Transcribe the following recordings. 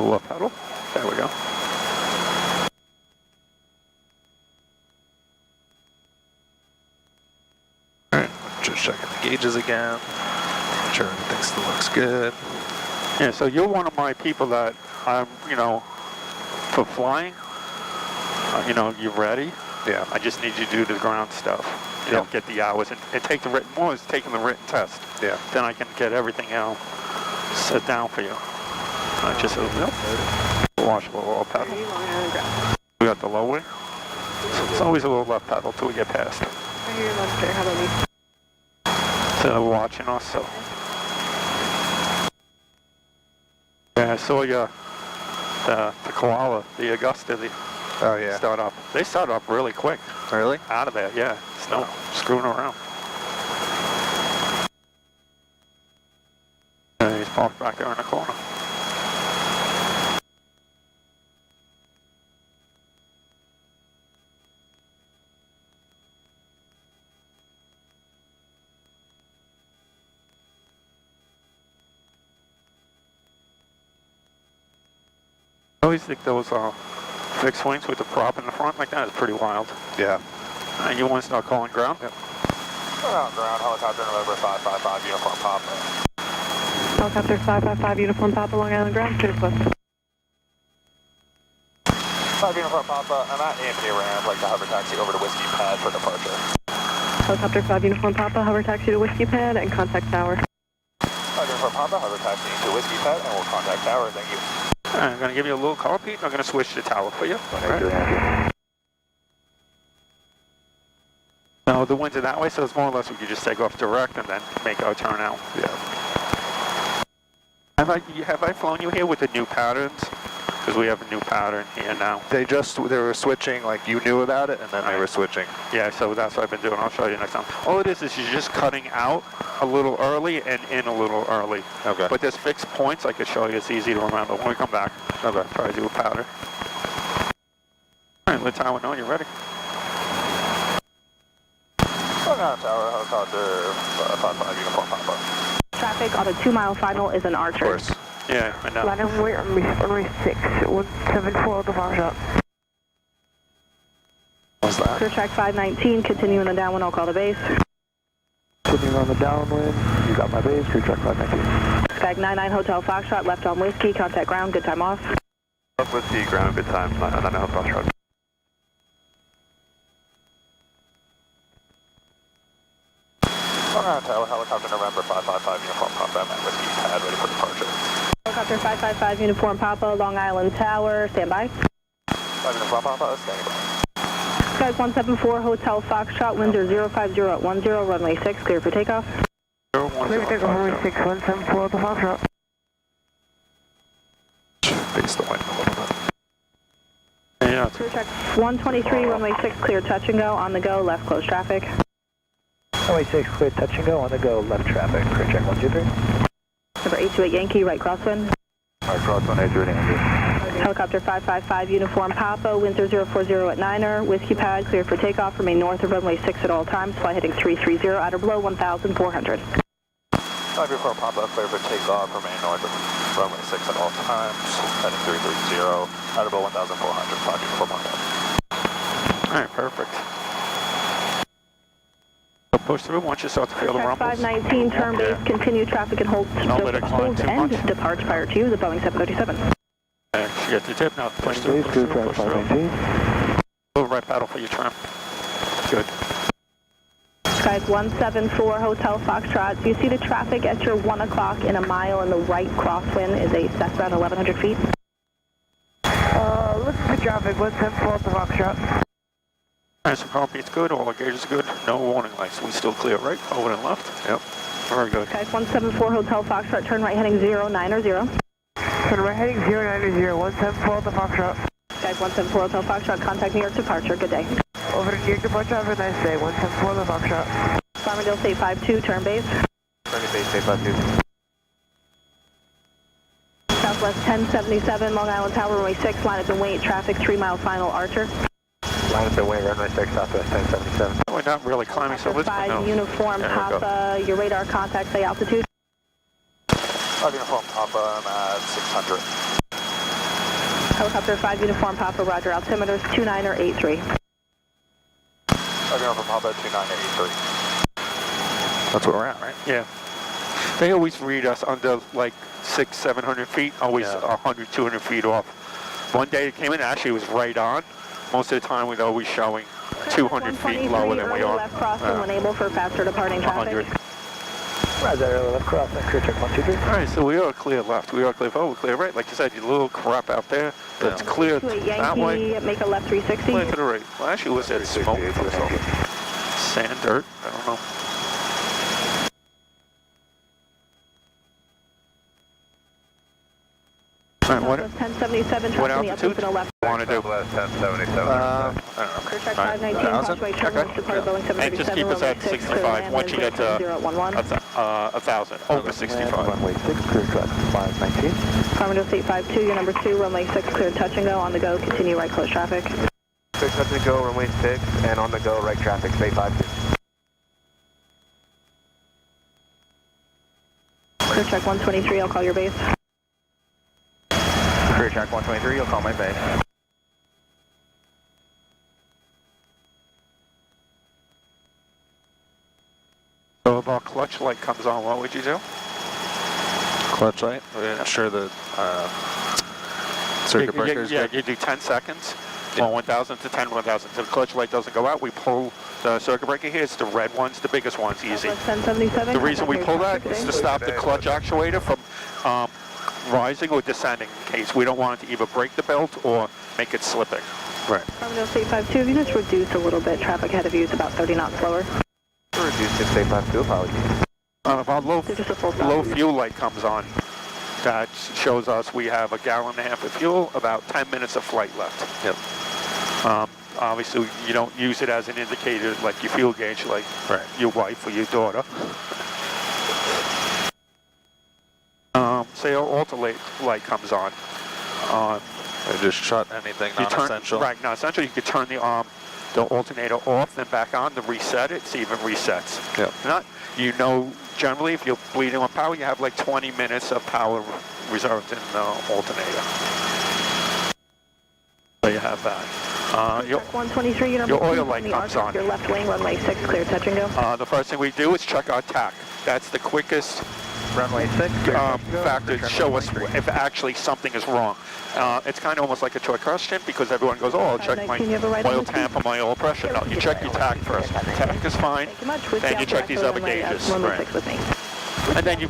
little left pedal. There we go. Alright, just checking the gauges again. Making sure everything still looks good. Yeah, so you're one of my people that I'm, you know, for flying, you know, you're ready. Yeah. I just need you to do the ground stuff. You know, get the hours and take the written, more is taking the written test. Yeah. Then I can get everything else set down for you. Just a little washable oil pedal. We got the low way. So it's always a little left pedal till we get past. I hear you, Lester. How about me? So they're watching us, so. Yeah, I saw you, the Koala, the Augusta, Oh yeah. start up. They start up really quick. Really? Out of there, yeah. It's no screwing around. And he's parked back there in the corner. I always think those fixed wings with the prop in the front like that is pretty wild. Yeah. You want to start calling ground? Yep. Ground, helicopter November 555, uniform Papa. Helicopter 555, uniform Papa, Long Island ground, clear plus. 5 uniform Papa, I'm at Anthony Rand, like to hover taxi over to Whiskey Pad for departure. Helicopter 5 uniform Papa, hover taxi to Whiskey Pad and contact tower. 5 uniform Papa, hover taxi to Whiskey Pad and we'll contact tower, thank you. I'm going to give you a little call, Pete. I'm going to switch to tower for you. Right. No, the winds are that way, so it's more or less we could just take off direct and then make our turn out. Yeah. Have I flown you here with the new patterns? Because we have a new pattern here now. They were switching, like you knew about it, and then they were switching. Yeah, so that's what I've been doing. I'll show you next time. All it is you're just cutting out a little early and in a little early. Okay. But there's fixed points I could show you. It's easy to remember when we come back. Okay. Try to do a pattern. All right, let tower know you're ready. Long Island tower, helicopter 55 uniform Papa. Traffic on a 2-mile final is an Archer. Of course. Yeah, I know. Runway 6, 174 the far shot. What's that? Clear track 519, continue in the downwind, I'll call the base. Continuing on the downwind, you got my base, clear track 519. Skag 99 Hotel Foxtrot, left on Whiskey, contact ground, good time off. Up with the ground, good time, 99 Hotel Foxtrot. Long Island tower, helicopter November 555 uniform Papa, I'm at Whiskey Pad, ready for departure. Helicopter 555 uniform Papa, Long Island Tower, stand by. 5 uniform Papa, standing by. Skag 174 Hotel Foxtrot, winds are 050 at 10, runway 6, clear for takeoff. Clear for takeoff, runway 6, 174 the Foxtrot. Face the wind a little bit. Yeah, Clear track 123, runway 6, clear touch and go, on the go, left close traffic. Runway 6, clear touch and go, on the go, left traffic, clear check 123. Number 828 Yankee, right crosswind. Right crosswind, 828 Yankee. Helicopter 555 uniform Papa, winds are 040 at 9er, Whiskey Pad, clear for takeoff, remain north of runway 6 at all times, fly heading 330, out or below 1,400. 5 uniform Papa, clear for takeoff, remain north of runway 6 at all times, heading 330, out or below 1,400, 5 uniform Papa. all right, perfect. So push through once you start to feel the Track rumbles. 519, turn base, continue traffic and hold, Don't let it climb too and much. departs prior to you, the Boeing 737. Okay, you get the tip now. Push through, push through, push through. Little right paddle for your trim. Good. Sky 174 Hotel Foxtrot, do you see the traffic at your 1 o'clock in a mile in the right crosswind is a Cessna at 1,100 feet? Looks for traffic, 174 the Foxtrot. Alright, so copy's good, all our gauges good, no warning lights. We still clear right, over and left. Yep. Very good. Sky 174 Hotel Foxtrot, turn right heading 090. Turn right heading 090, 174 the Foxtrot. Sky 174 Hotel Foxtrot, contact New York departure, good day. Over to New York departure, have a nice day, 174 the Foxtrot. Farmingdale State 52, turn base. Turning base, stay 52. Southwest 1077, Long Island Tower, runway 6, line up and wait, traffic 3-mile final Archer. Line up and wait, runway 6, southwest 1077. We're not really climbing, so let's Five no. uniform There we go. Papa, your radar contact, say altitude. 5 uniform Papa, I'm at 600. Helicopter 5 Uniform Papa, roger, altimeters 2983. 5 Uniform Papa, 2983. That's where we're at, right? Yeah. They always read us under like 600-700 feet, always 100-200 feet off. One day it came in, actually it was right on. Most of the time we're always showing 200 feet lower than we are. Left crossing when able for faster departing traffic. 100. Roger, early left crossing, clear check 123. All right, so we are clear left, we are clear forward, clear right. Like you said, your little crap out there, but it's clear 28 that way. Yankee, make a left 360. Clear to the right. Well, actually, was that smoke from some sand, dirt? I don't know. All right, what 1077, what tracking the altitude up and left. want to do? West 1077. I don't know. Clear check All right. 519, 1,000? crossway terminal, depart Boeing And just 737, keep us at runway 6, 65. Once you get to 011. 1,000, over 65. Runway 6, clear track 519. Farmingdale State 52, your number 2, runway 6, clear touch and go, on the go, continue right close traffic. 6 touch and go, runway 6, and on the go, right traffic, Bay 52. Clear check 123, I'll call your base. Clear track 123, you'll call my base. So if our clutch light comes on, what would you do? Clutch light. Ensure the circuit breaker is Yeah, good. you do 10 seconds. On 1,000 to 10, 1,000. So the clutch light doesn't go out, we pull the circuit breaker here. It's the red ones, the biggest ones, easy. 1077. The reason we pull that is to stop the clutch actuator from rising or descending in case we don't want it to either break the belt or make it slipping. Right. Farmingdale State 52, if you just reduce a little bit, traffic ahead of you is about 30 knots slower. Reduce 652, apologies. If our low Just a full stop. low fuel light comes on, that shows us we have a gallon and a half of fuel, about 10 minutes of flight left. Yep. Obviously, you don't use it as an indicator like your fuel gauge, like your wife or your daughter. Say our alternate light comes on. I just shut anything non-essential. Right, non-essential. You could turn the alternator off, then back on to reset it. It even resets. Yep. Generally, if you're bleeding on power, you have like 20 minutes of power reserved in the alternator. So you have that. Your 123, your oil light comes on. Your left wing, runway 6, clear touch and go. The first thing we do is check our tack. That's the quickest Runway 6, factor to show us if actually something is wrong. It's kind of almost like a trick question because everyone goes, oh, I'll check my oil temp or my oil pressure. No, you check your tack first. Tack is fine. Then you check these other gauges. Runway 6 with me. And then you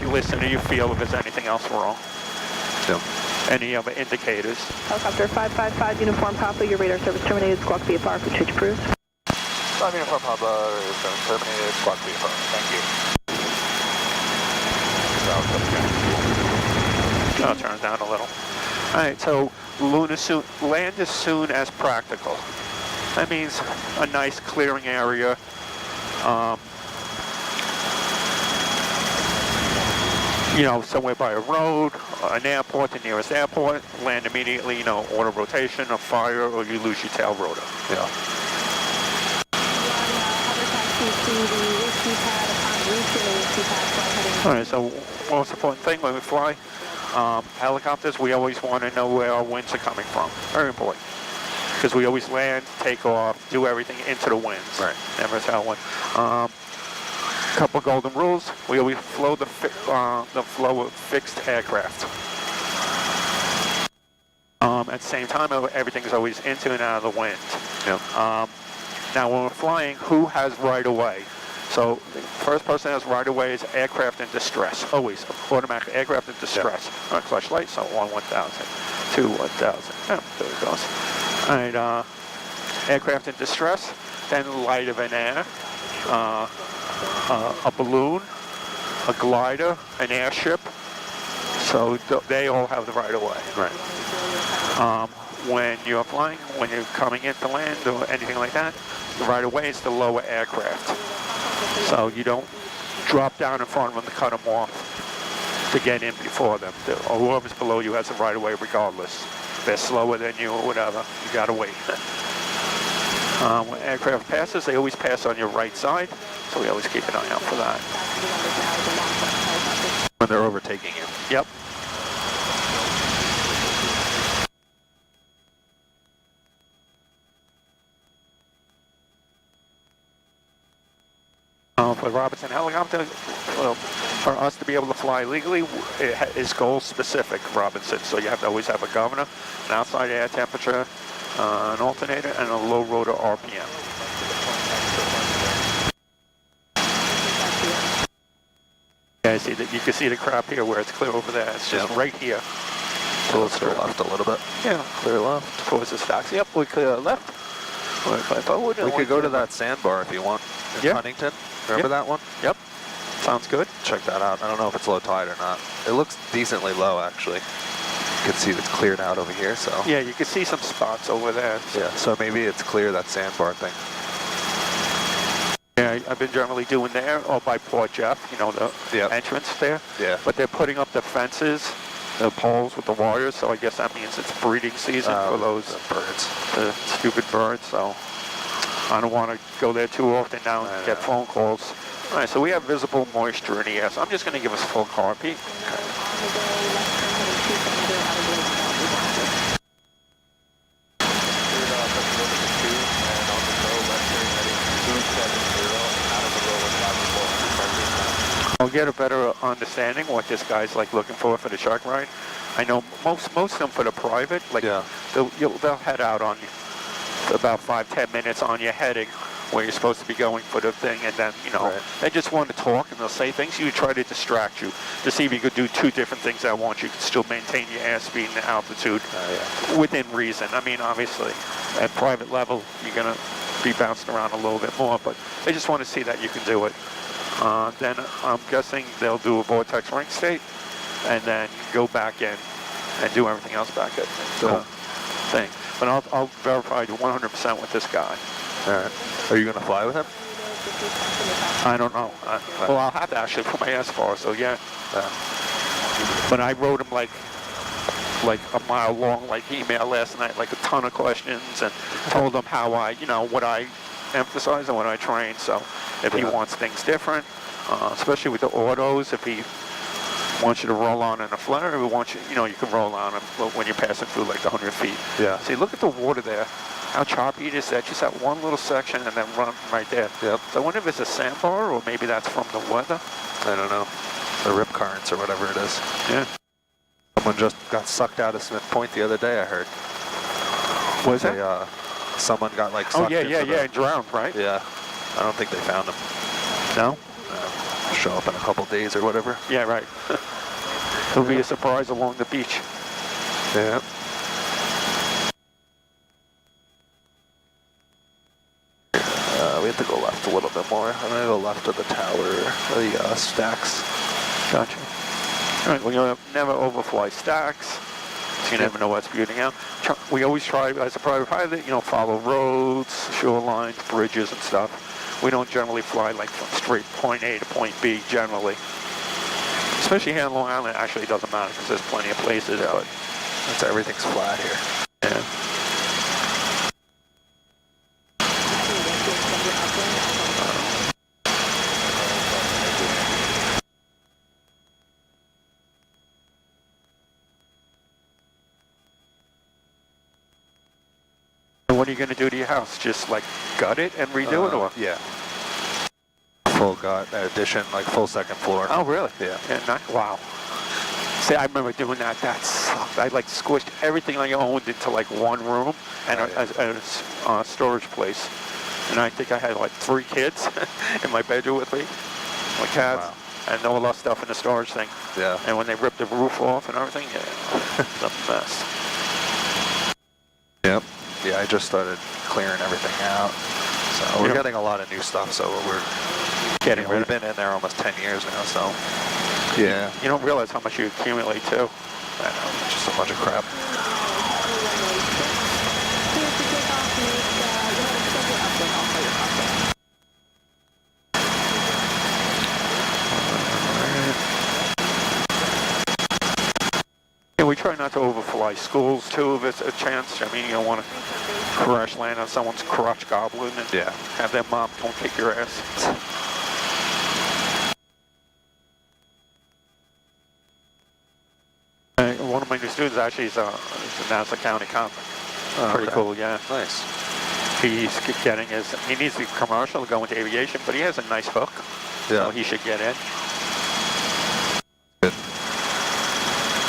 listen and you feel if there's anything else wrong. Yep. Any other indicators. Helicopter 555, Uniform Papa, your radar service terminated, squawk VFR for change approved. 5 Uniform Papa is terminated, squawk VFR. Thank you. I'll turn it down a little. All right, so land as soon as practical. That means a nice clearing area. Somewhere by a road, an airport, the nearest airport, land immediately, auto rotation, a fire, or you lose your tail rotor. Yeah. All right, so most important thing when we fly, helicopters, we always want to know where our winds are coming from. Very important. Because we always land, take off, do everything into the winds. Right. Never tell when. Couple golden rules. We always flow the flow of fixed aircraft. At the same time, everything is always into and out of the wind. Yep. Now, when we're flying, who has right of way? So, the first person that has right of way is aircraft in distress. Always automatic aircraft in distress. Yep. All right, clutch light. So 1,000, 2, 1,000. Oh, there it goes. All right, aircraft in distress. Then light of an air. A balloon, a glider, an airship, so they all have the right of way. Right. When you're flying, when you're coming into land or anything like that, the right of way is the lower aircraft. So you don't drop down in front of them to cut them off to get in before them. Or whoever's below you has the right of way regardless. If they're slower than you or whatever, you gotta wait. When aircraft passes, they always pass on your right side, so we always keep an eye out for that. When they're overtaking you. Yep. for Robinson Helicopter, for us to be able to fly legally, it is goal specific, Robinson. So you have to always have a governor, an outside air temperature, an alternator, and a low rotor RPM. Yeah, see that you can see the crap here where it's clear over there. It's just right here. So let's go left a little bit. Yeah, clear left towards the stocks. Yep, we clear left. We could go to that sandbar if you want in Huntington. Remember that one? Yep. Sounds good. Check that out. I don't know if it's low tide or not. It looks decently low, actually. You can see it's cleared out over here, so. Yeah, you can see some spots over there. So. Yeah, so maybe it's clear, that sandbar thing. Yeah, I've been generally doing there, or by Port Jeff, you know, the entrance there. Yeah. But they're putting up the fences, the poles with the wires, so I guess that means it's breeding season for those birds. The stupid birds, so I don't want to go there too often now and get phone calls. All right, so we have visible moisture in the air, so I'm just going to give us full car peak. I'll get a better understanding what this guy's like looking for the shark ride. I know most of them for the private, like they'll head out on you about 5-10 minutes on your heading where you're supposed to be going for the thing, and then, you know, they just want to talk and they'll say things. You try to distract you to see if you could do two different things at once. You can still maintain your airspeed and the altitude within reason. I mean, obviously, at private level, you're going to be bouncing around a little bit more, but they just want to see that you can do it. Then I'm guessing they'll do a vortex ring state, and then go back in and do everything else back at the thing. But I'll verify 100% with this guy. All right. Are you going to fly with him? I don't know. Well, I'll have to actually put my S4, so yeah. But I wrote him like a mile long email last night, like a ton of questions, and told him how what I emphasize and what I train. So if he wants things different, especially with the autos, if he wants you to roll on in a flare, he wants you can roll on him when you're passing through like 100 feet. Yeah. See, look at the water there. How choppy it is there. Just that one little section and then run right there. Yep. So I wonder if it's a sandbar or maybe that's from the weather. I don't know. The rip currents or whatever it is. Yeah. Someone just got sucked out of Smith Point the other day, I heard. Was it? Someone got sucked and drowned, right? Yeah. I don't think they found him. No? Show up in a couple days or whatever. Yeah, right. It'll be a surprise along the beach. Yeah. We have to go left a little bit more. I'm going to go left of the tower, the stacks. Gotcha. All right, well, you'll never overfly stacks, so you never know what's beauty out. We always try, as a private pilot, follow roads, shorelines, bridges and stuff. We don't generally fly from straight point A to point B, generally. Especially here on Long Island, it actually doesn't matter because there's plenty of places, but everything's flat here. Yeah. What are you going to do to your house? Just gut it and redo it, or? Yeah. Full gut addition, full second floor. Oh, really? Yeah. Wow. See, I remember doing that. That sucked. I squished everything I owned into one room and a storage place. And I think I had 3 kids in my bedroom with me, my cats, and all that stuff in the storage thing. Yeah. And when they ripped the roof off and everything, it's a mess. Yep. Yeah, I just started clearing everything out. So we're getting a lot of new stuff, so we're getting rid of it. We've been in there almost 10 years now, so yeah. You don't realize how much you accumulate too. I know, just a bunch of crap. And we try not to overfly schools too if it's a chance. I mean, you don't want to crash land on someone's crotch goblin and have their mom come kick your ass. One of my new students actually is a Nassau County cop. Pretty cool, yeah. Nice. He needs to be commercial to go into aviation, but he has a nice hook. so Yeah. he should get in. Good.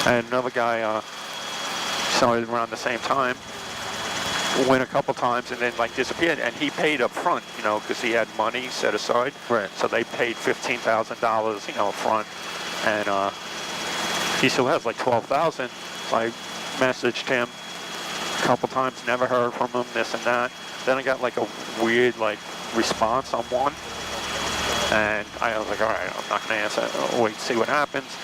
And another guy started around the same time, went a couple times and then like disappeared, and he paid up front, you know, because he had money set aside. Right. So they paid $15,000, you know, up front, and he still has like $12,000. So I messaged him a couple times, never heard from him, this and that. Then I got like a weird like response on one, and I was like, all right, I'm not gonna answer. I'll wait to see what happens.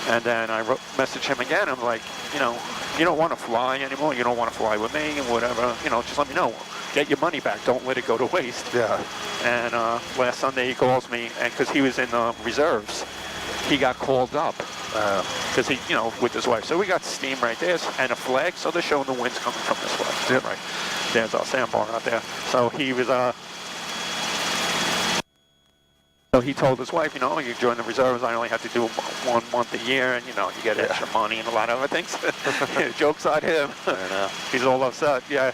And then I messaged him again. I'm like, you know, you don't want to fly anymore. You don't want to fly with me and whatever. You know, just let me know. Get your money back. Don't let it go to waste. Yeah. And last Sunday he calls me, and because he was in the reserves, he got called up because he, you know, with his wife. So we got steam right there and a flag. So they're showing the winds coming from this way. Yep. Right. There's our sandbar out there. So he was So he told his wife, you know, you join the reserves, I only have to do 1 month a year, and, you know, you get extra money and a lot of other things. Joke's on him. I know. He's all upset. Yeah.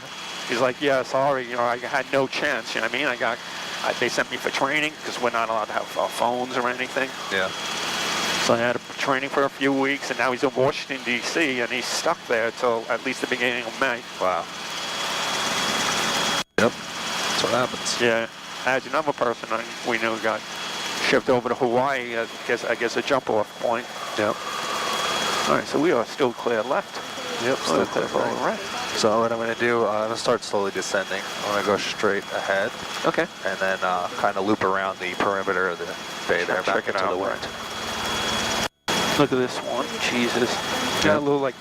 He's like, yeah, sorry, you know, I had no chance, you know what I mean? They sent me for training, because we're not allowed to have phones or anything. Yeah. So I had training for a few weeks, and now he's in Washington, D.C., and he's stuck there till at least the beginning of May. Wow. Yep. That's what happens. Yeah. As another person we knew got shipped over to Hawaii, I guess a jump-off point. Yep. All right, so we are still clear left. Yep. So Still that's all right. So what I'm going to do, I'm going to start slowly descending. I'm going to go straight ahead. Okay. And then kind of loop around the perimeter of the bay there, back Check it into out, the wind. right. Look at this one. Jesus. Got a little like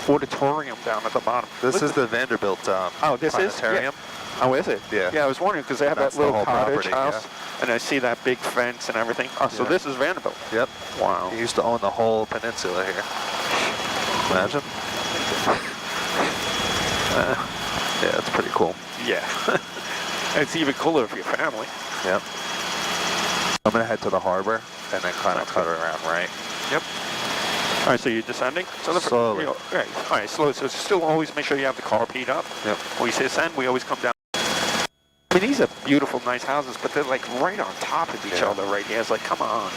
auditorium down at the bottom. This is the Vanderbilt this planetarium. is? Yeah. Oh, is it? Yeah. Yeah, I was wondering because they have That's that the little whole cottage property, house, and I see that big fence and everything. Oh, so Yeah. this is Vanderbilt. Yep. Wow. He used to own the whole peninsula here. Imagine. Yeah, it's pretty cool. Yeah. It's even cooler if you're family. Yep. I'm going to head to the harbor and then kind of cut around right. Yep. All right, so you're descending? So Slowly. Right. All right, slowly. So still always make sure you have the car peed up. Yep. When we say ascend, we always come down. I mean, these are beautiful, nice houses, but they're like right on top of each other right here. It's like, come on.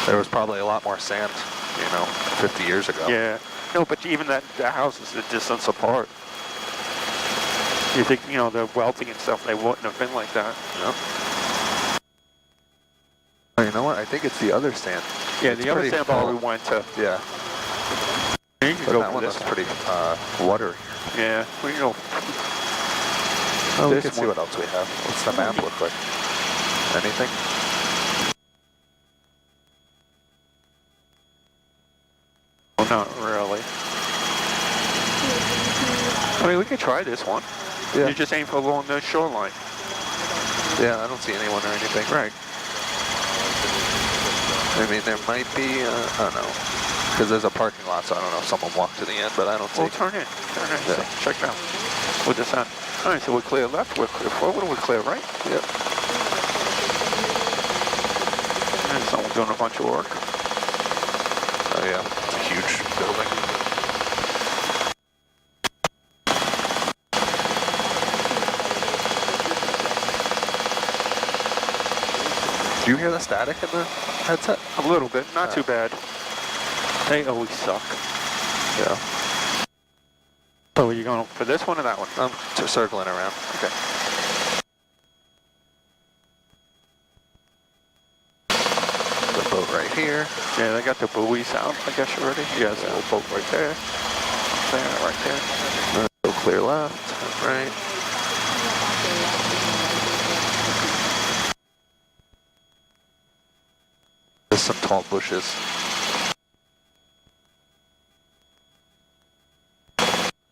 There was probably a lot more sand, 50 years ago. Yeah. No, but even the houses are distance apart. You think, they're wealthy and stuff, they wouldn't have been like that. Yep. Oh, you know what? I think it's the other sand. Yeah, It's the other pretty sandbar full. we went to. Yeah. You can But go that for one this looks pretty watery. Yeah, well, Oh, we this can see one. what else we have. What's the map look like? Anything? Oh, not really. I mean, we could try this one. Yeah. You just aim for along the shoreline. Yeah, I don't see anyone or anything. Right. I mean, there might be, I don't know. Because there's a parking lot, so I don't know if someone walked to the end, but I don't see. Well, turn in. Yeah. Check it out. With the sun. All right, so we're clear left, we're clear forward, we're clear right. Yep. And someone's doing a bunch of work. Oh, yeah. It's a huge building. Do you hear the static in the headset? A little bit, not too bad. They always suck. Yeah. So are you going for this one or that one? I'm circling around. Okay. The boat right here. Yeah, they got the buoys out, I guess, already. Yeah, there's a little boat right there. There, right there. Go clear left, right. There's some tall bushes.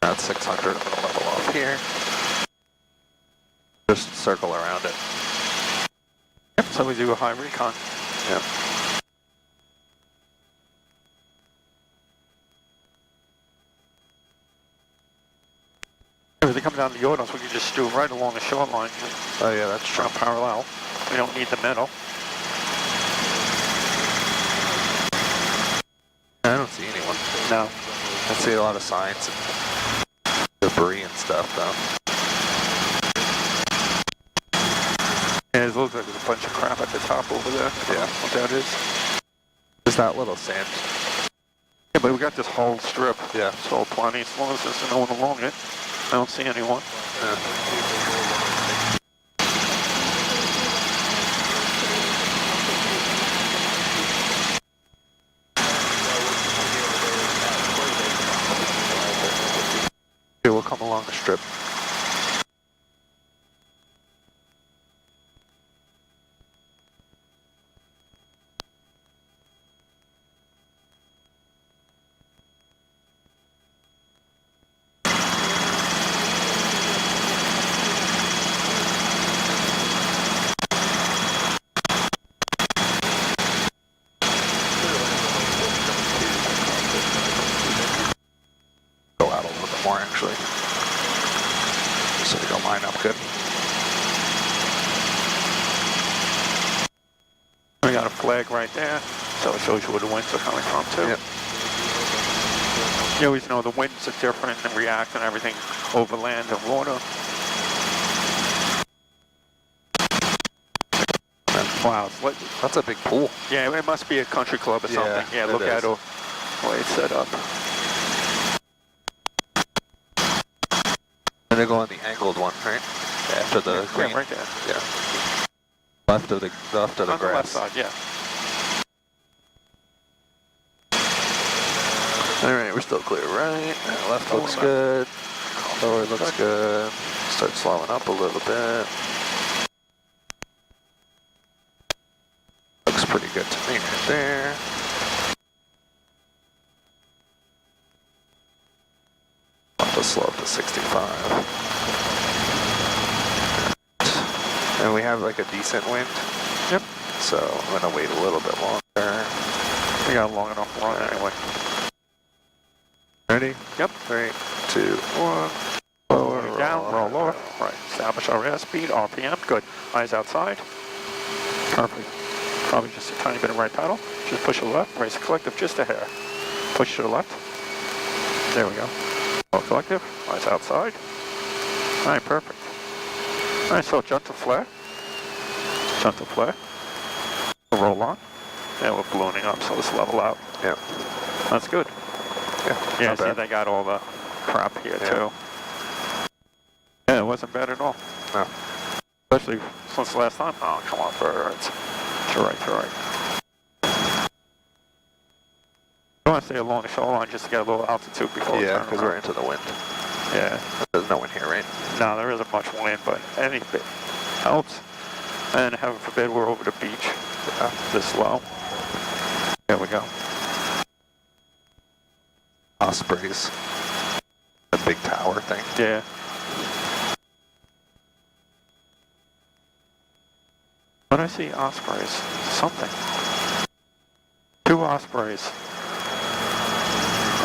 About 600, I'm gonna level off here. Just circle around it. Yep, so we do a high recon. Yep. If they come down the Yordos, we can just do right along the shoreline. Oh yeah, that's true. Not parallel. We don't need the middle. I don't see anyone. No. I see a lot of signs and debris and stuff though. Yeah, it looks like there's a bunch of crap at the top over there. Yeah. What that is. Is that little sand? Yeah, but we got this whole strip. Yeah. So plenty, as long as there's no one along it. I don't see anyone. Okay, we'll come along the strip. Go out a little bit more actually, so we don't line up good. We got a flag right there, so it shows you where the winds are coming from too. Yep. You always know the winds are different and react and everything over land and water. Wow, it's like, That's a big pool. yeah, it must be a country club or Yeah, something. Yeah, it look at is. the way it's set up. And they go on the angled one, right? After the green. Yeah, right there. Yeah. Left of the On the left grass. side, yeah. All right, we're still clear, right? Left looks good. Forward looks good. Start slowing up a little bit. Looks pretty good to me right there. I'll have to slow up to 65. And we have like a decent wind. Yep. So I'm gonna wait a little bit longer. We got a long enough run anyway. Ready? Yep. 3, 2, 1. Lower, Down, roll lower. Right. Establish our airspeed, RPM. Good. Eyes outside. Perfect. Probably just a tiny bit of right pedal. Just push to the left. Raise the collective just a hair. Push to the left. There we go. Roll collective. Eyes outside. All right. Perfect. All right. So jump to flare. Jump to flare. Roll on. And we're ballooning up, so let's level out. Yeah. That's good. Yeah. Yeah, Not see, bad. they got all the crap here Yeah. too. Yeah, it wasn't bad at all. No. Especially since the last time. Oh, come on, birds. To right, to right. I want to stay along the shoreline just to get a little altitude before we Yeah, turn because around. we're into the wind. Yeah. There's no wind here, right? No, there isn't much wind, but any bit helps. And heaven forbid we're over the beach this low. There we go. Ospreys. The big tower thing. Yeah. But I see ospreys. Something. 2 ospreys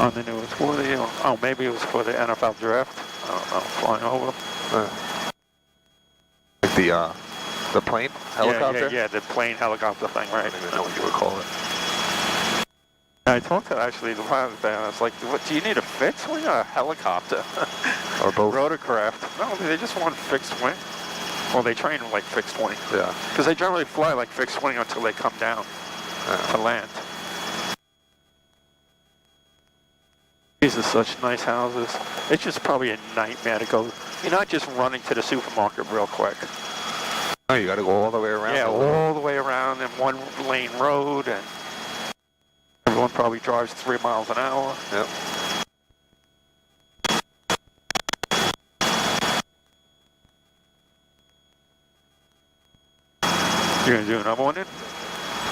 on the news. What were they doing? Oh, maybe it was for the NFL draft. I don't know. Flying over. Like the plane? Helicopter? Yeah, the plane helicopter thing, I right? don't even know what you would call it. I talked to actually the pilot there, and I was like, what, do you need a fixed wing or a helicopter? Or both. Rotorcraft. No, they just want fixed wing. Well, they train like fixed wing. Yeah. Because they generally fly like fixed wing until they come down to land. These are such nice houses. It's just probably a nightmare to go. You're not just running to the supermarket real quick. Oh, you got to go all the way around? Yeah, all the way around in one lane road, and everyone probably drives 3 miles an hour. Yep. You're going to do another one in?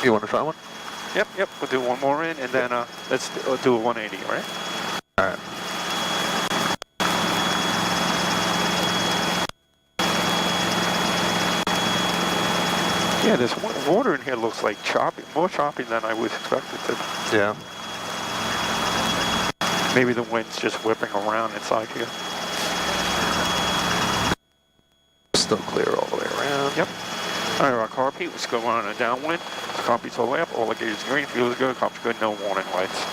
You want to try one? Yep, we'll do one more in, and then let's do a 180, right? All right. Yeah, this water in here looks like choppy, more choppy than I would expect it to. Yeah. Maybe the wind's just whipping around inside here. Still clear all the way around. Yep. All right, our carpet, let's go on a downwind. Carpet's all the way up, all the gauges green, fuel's good, carpet's good, no warning lights.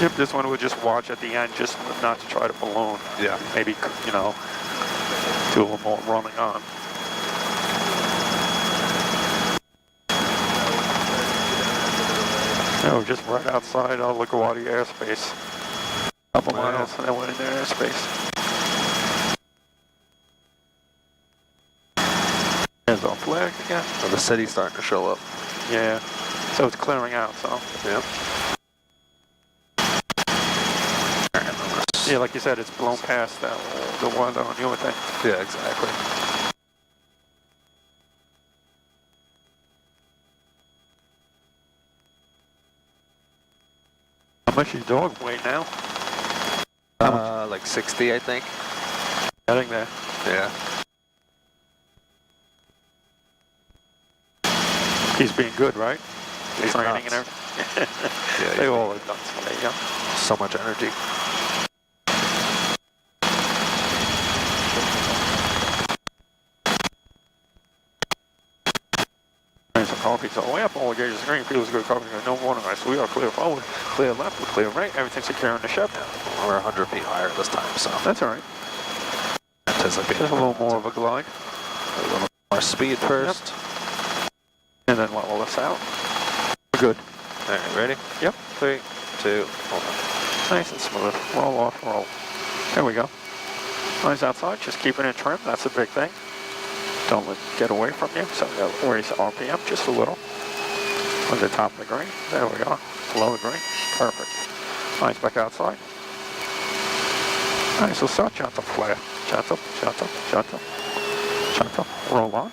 Yep, this one we'll just watch at the end, just not to try to balloon. Yeah. Maybe, you know, do a little more running on. No, just right outside LaGuardia airspace. Couple miles, and then went in their airspace. There's our flag again. Oh, the city's starting to show up. Yeah. So it's clearing out, so. Yep. Yeah, like you said, it's blown past that, the one on your thing. Yeah, exactly. How much your dog weigh now? Like 60, I think. Getting there. Yeah. He's being good, right? He's Training nuts. and everything. Yeah, They all are nuts when they're young. so much energy. Some coffee, so way up all gauges green, feels good coffee, no warning lights. We are clear forward, clear left, clear right, everything's secure on the ship. We're 100 feet higher this time, so That's alright. anticipate Just a little more of a glide. a little more speed first. And then level us out. We're good. All right, ready? Yep. 3, 2, 1. Nice and smooth. Roll off, roll. There we go. Eyes outside, just keeping it trim, that's a big thing. Don't let it get away from you, so raise RPM just a little. On the top of the green, there we go. Below the green, perfect. Eyes back outside. Nice, we'll start gentle flare. Gentle, gentle, gentle, gentle. Roll on.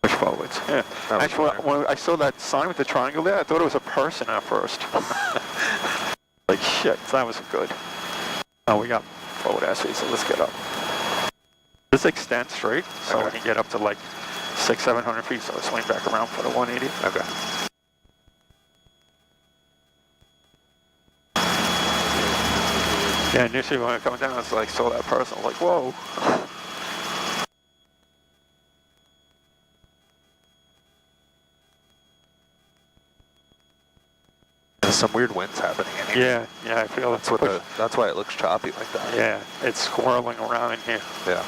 Push forwards, yeah. Actually, when I saw that sign with the triangle there, I thought it was a person at first. Like shit, that was good. Oh, we got forward SE, so let's get up. This extends straight, so we can get up to like 600-700 feet, so swing back around for the 180. Okay. Yeah, initially when I come down, it's like, saw that person, I was like, whoa. There's some weird winds happening in here. Yeah, I feel That's what that's why it looks choppy like that. Yeah, it's swirling around in here. Yeah.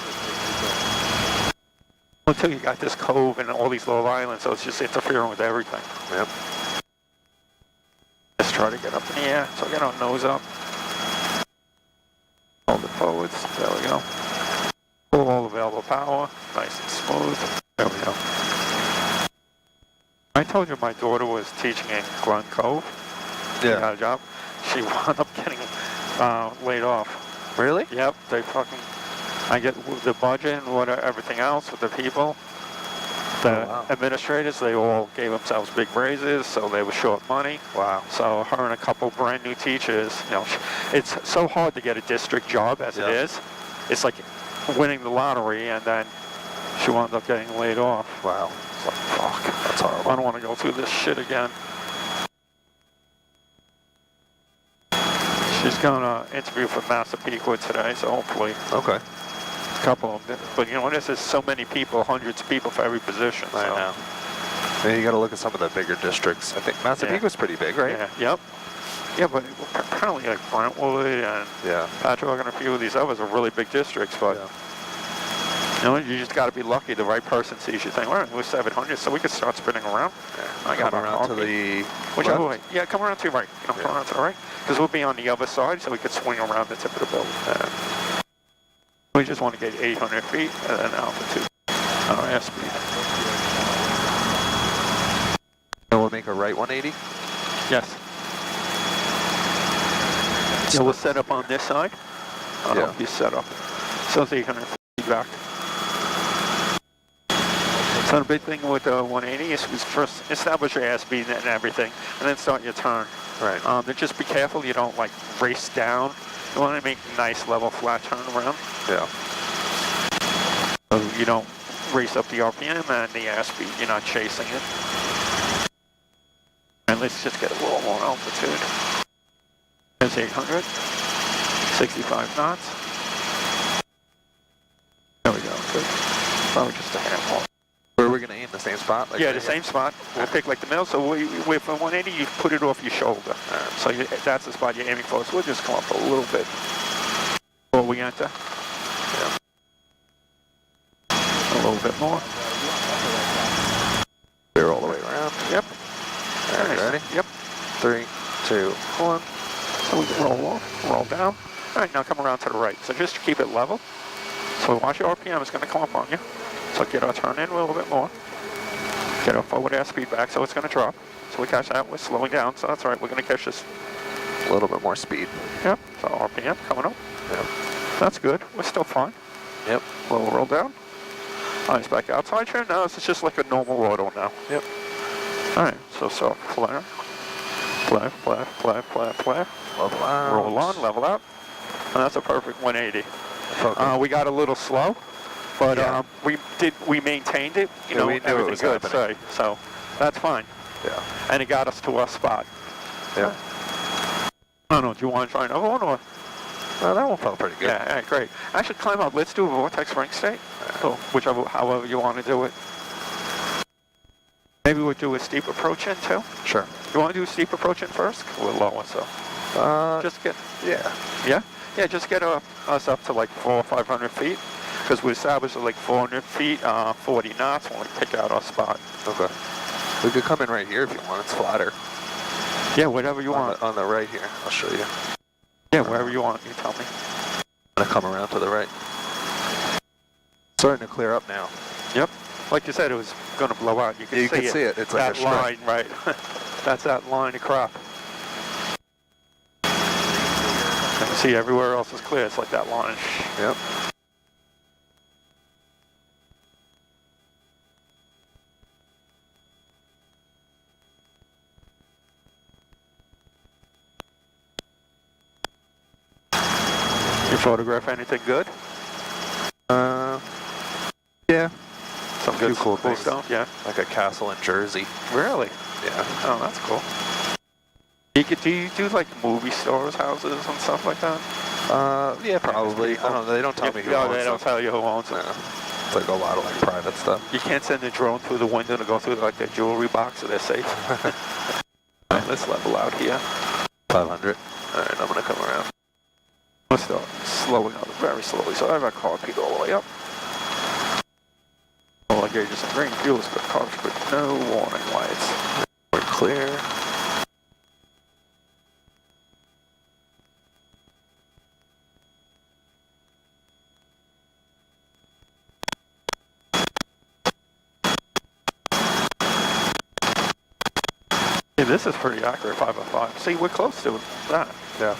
Until you got this cove and all these little islands, so it's just interfering with everything. Yep. Let's try to get up in the air, so get our nose up. Hold it forwards, there we go. Pull all available power, nice and smooth. There we go. I told you my daughter was teaching in Glen Cove. She got a job. She wound up getting laid off. Really? Yep, they fucking, I get the budget and whatever, everything else with the people. The administrators, they all gave themselves big raises, so they were short money. Wow. So her and a couple brand new teachers, you know, it's so hard to get a district job as it is. It's like winning the lottery, and then she wound up getting laid off. Wow. It's like, fuck, That's horrible. I don't want to go through this shit again. She's going to interview for Massapequa today, so hopefully. Okay. A couple of them. But you know, this is so many people, hundreds of people for every position. I know. Yeah, you got to look at some of the bigger districts. I think Massapequa's pretty big, right? Yeah. Yep. Yeah, but apparently like Brentwood and Patchogue and a few of these others are really big districts, but you know, you just got to be lucky the right person sees you think, all right, we're 700, so we could start spinning around. Yeah. I got Come around to the whichever way. left? Yeah, come around to your right. You know, come around to the right, because we'll be on the other side, so we could swing around the tip of the building. We just want to get 800 feet and then altitude on our airspeed. And we'll make a right 180? Yes. Yeah, we'll set up on this side. I'll help you set up. So it's 800 feet back. So the big thing with the 180 is first establish your airspeed and everything, and then start your turn. Right. Then just be careful you don't like race down. You want to make a nice level flat turn around. Yeah. So you don't race up the RPM and the airspeed. You're not chasing it. And let's just get a little more altitude. There's 800. 65 knots. There we go. Good. Probably just a hair more. Where are we going to aim? The same spot? Like Yeah, the same spot. We'll pick like the middle. So with a 180, you put it off your shoulder. So that's the spot you're aiming for. So we'll just come up a little bit before we enter. Yeah. A little bit more. We're all the way around. Yep. All right, ready? Yep. 2, 1. So we can roll off, roll down. All right, now come around to the right. So just keep it level. So watch your RPM is going to come up on you. So get our turn in a little bit more. Get our forward airspeed back, so it's going to drop. So we catch that. We're slowing down, so that's all right. We're going to catch this. A little bit more speed. Yep. So RPM coming up. Yep. That's good. We're still fine. Yep. Little roll down. Eyes back outside here. Now it's just like a normal auto now. Yep. All right. So flare. Flare, flare, flare, flare, flare. Level out. Roll on, level out. And that's a perfect 180. Okay. We got a little slow, but Yeah. we maintained it. You know, we knew it everything was good. happening. So that's fine. Yeah. And it got us to our spot. Yeah. I don't know. Do you want to try another one or? Well, that one felt pretty good. Yeah. All right, great. Actually, climb up. Let's do a vortex ring state. So however you want to do it. Maybe we'll do a steep approach in too. Sure. You want to do a steep approach in first? We're lower, so. Just Just get. yeah. Yeah? Yeah, just get us up to like 400 or 500 feet, because we established at like 400 feet, 40 knots when we pick out our spot. Okay. We could come in right here if you want. It's flatter. Yeah, whatever you want. On the right here. I'll show you. Yeah, wherever you want, you tell me. I'm gonna come around to the right. Starting to clear up now. Yep. Like you said, it was going to blow out. You can see it. It's like that a strip. line, right? That's that line of crop. You can see everywhere else is clear. It's like that line. Yep. You photograph anything good? Yeah. Some Few good cool things. stuff, yeah. Like a castle in Jersey. Really? Yeah. Oh, that's cool. Do you do like movie stores, houses, and stuff like that? Yeah, probably. I don't know. They don't tell me who No, owns they don't it. tell you who owns it. No. It's like a lot of like private stuff. You can't send a drone through the window to go through like their jewelry box or their safe. All right, let's level out here. 500. All right, I'm gonna come around. Let's start slowing up very slowly. So I have our car peak all the way up. All I gauges and green fuel is good coverage, but no warning lights. We're clear. Hey, this is pretty accurate, 505. See, we're close to that. Yeah.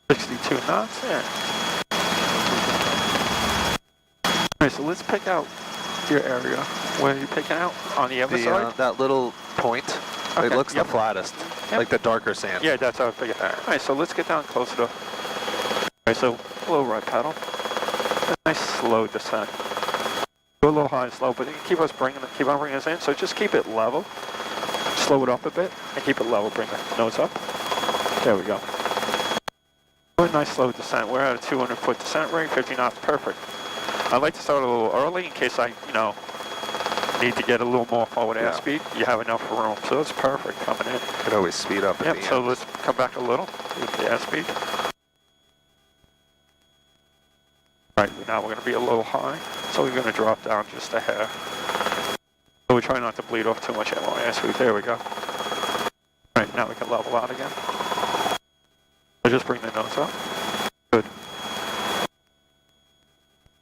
62 knots, yeah. All right, so let's pick out your area. Where are you picking out? On the other side? That little point. Okay, It looks yep. the flattest. Yep. Like the darker sand. Yeah, that's how I figured. All right, so let's get down closer to... All right, so low right pedal. A nice slow descent. Go a little high and slow, but keep on bringing us in. So just keep it level. Slow it up a bit and keep it level. Bring the nose up. There we go. A nice slow descent. We're at a 200-foot descent rate, 50 knots, perfect. I like to start a little early in case I, need to get a little more forward airspeed. You have enough room, so that's perfect coming in. Could always speed up at the Yep, end. so let's come back a little with the airspeed. All right, now we're going to be a little high, so we're going to drop down just a hair. So we try not to bleed off too much airspeed. There we go. All right, now we can level out again. So just bring the nose up. Good.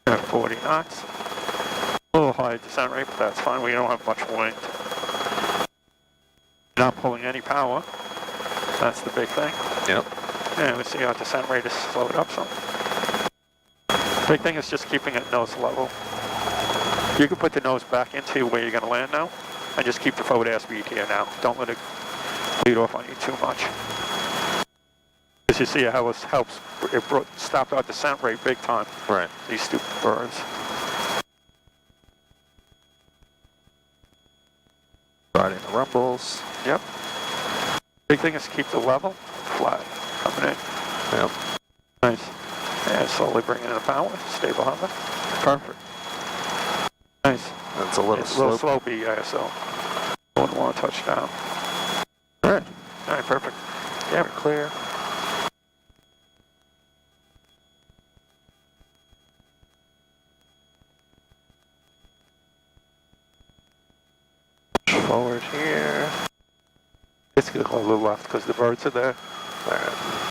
We're at 40 knots. A little high descent rate, but that's fine. We don't have much wind. Not pulling any power. That's the big thing. Yep. And we see our descent rate is slowed up some. Big thing is just keeping it nose level. You can put the nose back into where you're going to land now, and just keep the forward airspeed here now. Don't let it bleed off on you too much. As you see how it helps, stop our descent rate big time. Right. These stupid birds. Riding the rumbles. Yep. Big thing is keep the level flat coming in. Yep. Nice. And slowly bring in the power. Stay behind it. Perfect. Nice. That's a little It's a little slope. slopey, yeah, so don't want to touch down. All right. All right, perfect. Yeah, We're clear. Forward here. it's going to go little left because the birds are there. All right.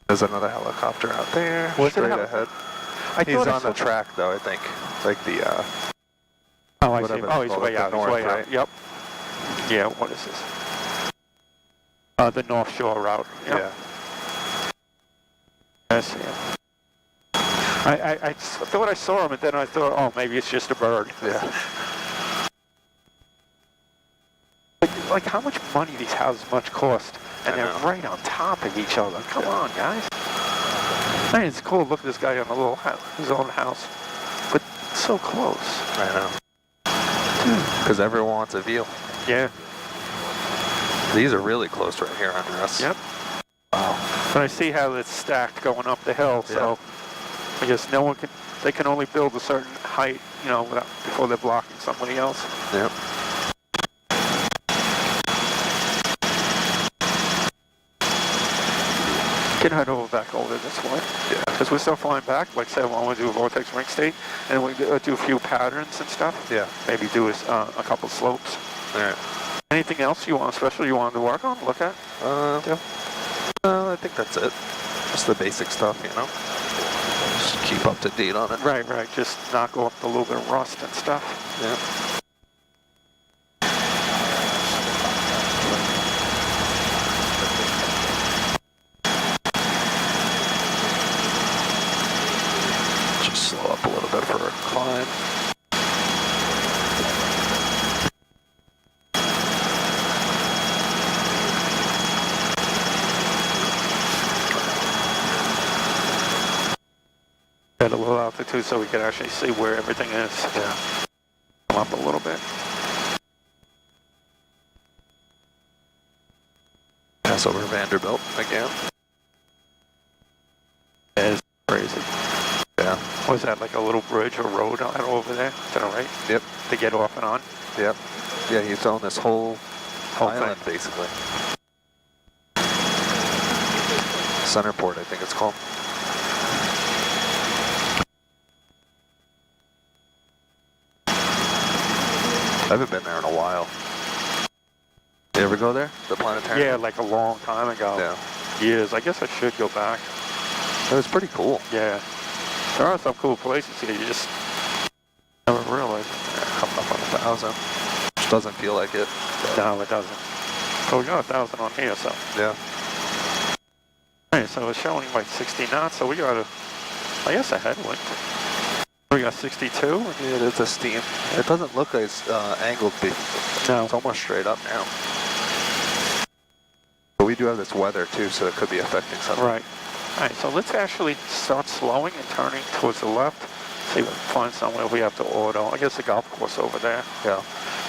There's another helicopter out there. Was it straight a ahead. I He's thought I on the saw- track though, I think. Like the Oh, I see. whatever Oh, it's he's called, way the out. north, He's way right? out. Yep. Yeah. What is this? The North Shore route. Yep. yeah. I see him. I thought I saw him, and then I thought, oh, maybe it's just a bird. Yeah. Like how much money these houses much cost, and I they're know. right on top of each other. Come on, guys. I mean, it's cool. Look at this guy on a little his own house, but so close. I know. Because everyone wants a view. Yeah. These are really close right here under us. Yep. Wow. But I see how it's stacked going up the hill, so I guess no one can. They can only build a certain height, you know, before they're blocking somebody else. Yep. Can head back over this way. Yeah. Because we're still flying back. Like I said, I want to do a vortex ring state, and we do a few patterns and stuff. Yeah. Maybe do a couple slopes. All right. Anything else you want, special you wanted to work on, look at? I think that's it. Just the basic stuff, you know. Just keep up to date on it. Right, right. Just knock off a little bit of rust and stuff. Yeah. Just slow up a little bit for a climb. At a little altitude so we can actually see where everything is. Yeah. Come up a little bit. Pass over Vanderbilt again. That is crazy. Yeah. Was that like a little bridge or road over there to the right? Yep. To get off and on? Yep. Yeah, he's on this whole island, thing. basically. Centerport, I think it's called. I haven't been there in a while. You ever go there? The planetarium? Yeah, like a long time ago. Yeah. Years. I guess I should go back. It was pretty cool. Yeah. There are some cool places here. You just never realize. Yeah, coming up on 1,000. Which doesn't feel like it. But No, it doesn't. So we got 1,000 on here, so. yeah. Alright, so it's showing like 60 knots, so we got I guess a headwind. We got 62. Yeah, it's a steam. It doesn't look as angled. No. It's almost straight up now. But we do have this weather too, so it could be affecting something. Right. Alright, so let's actually start slowing and turning towards the left. See if we can find somewhere we have to auto. I guess the golf course over there. Yeah.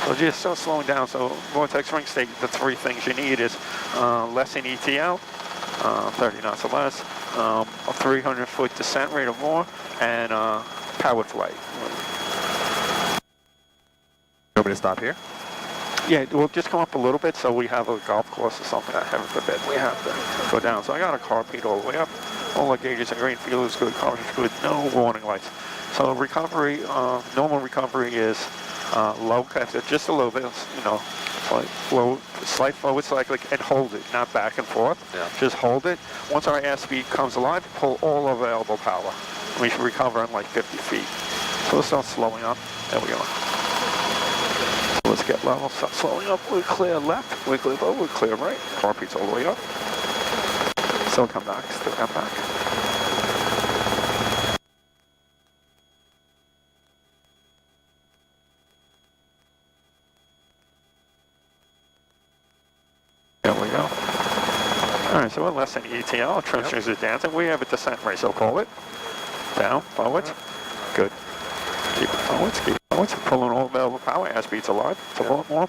So just start slowing down. So vortex ring state, the three things you need is less in ETL, 30 knots or less, a 300-foot descent rate or more, and powered flight. You want me to stop here? Yeah, we'll just come up a little bit so we have a golf course or something. Heaven forbid we have to go down. So I got a carpet all the way up. All the gauges are green, fuel is good, cars is good, no warning lights. So recovery, normal recovery is low, just a little bit, you know, slight forward cyclic and hold it, not back and forth. Yeah. Just hold it. Once our airspeed comes alive, pull all available power. We should recover in like 50 feet. So we'll start slowing up. There we go. So let's get level, start slowing up. We're clear left, we're clear low, we're clear right. Carpeet's all the way up. Still come back, still come back. There we go. All right, so we're less than ETL. Transfers are dancing. We have a descent rate, so forward, down, forwards. Good. Keep it forwards, keep it forwards. Pulling all available power. Airspeed's alive. So more.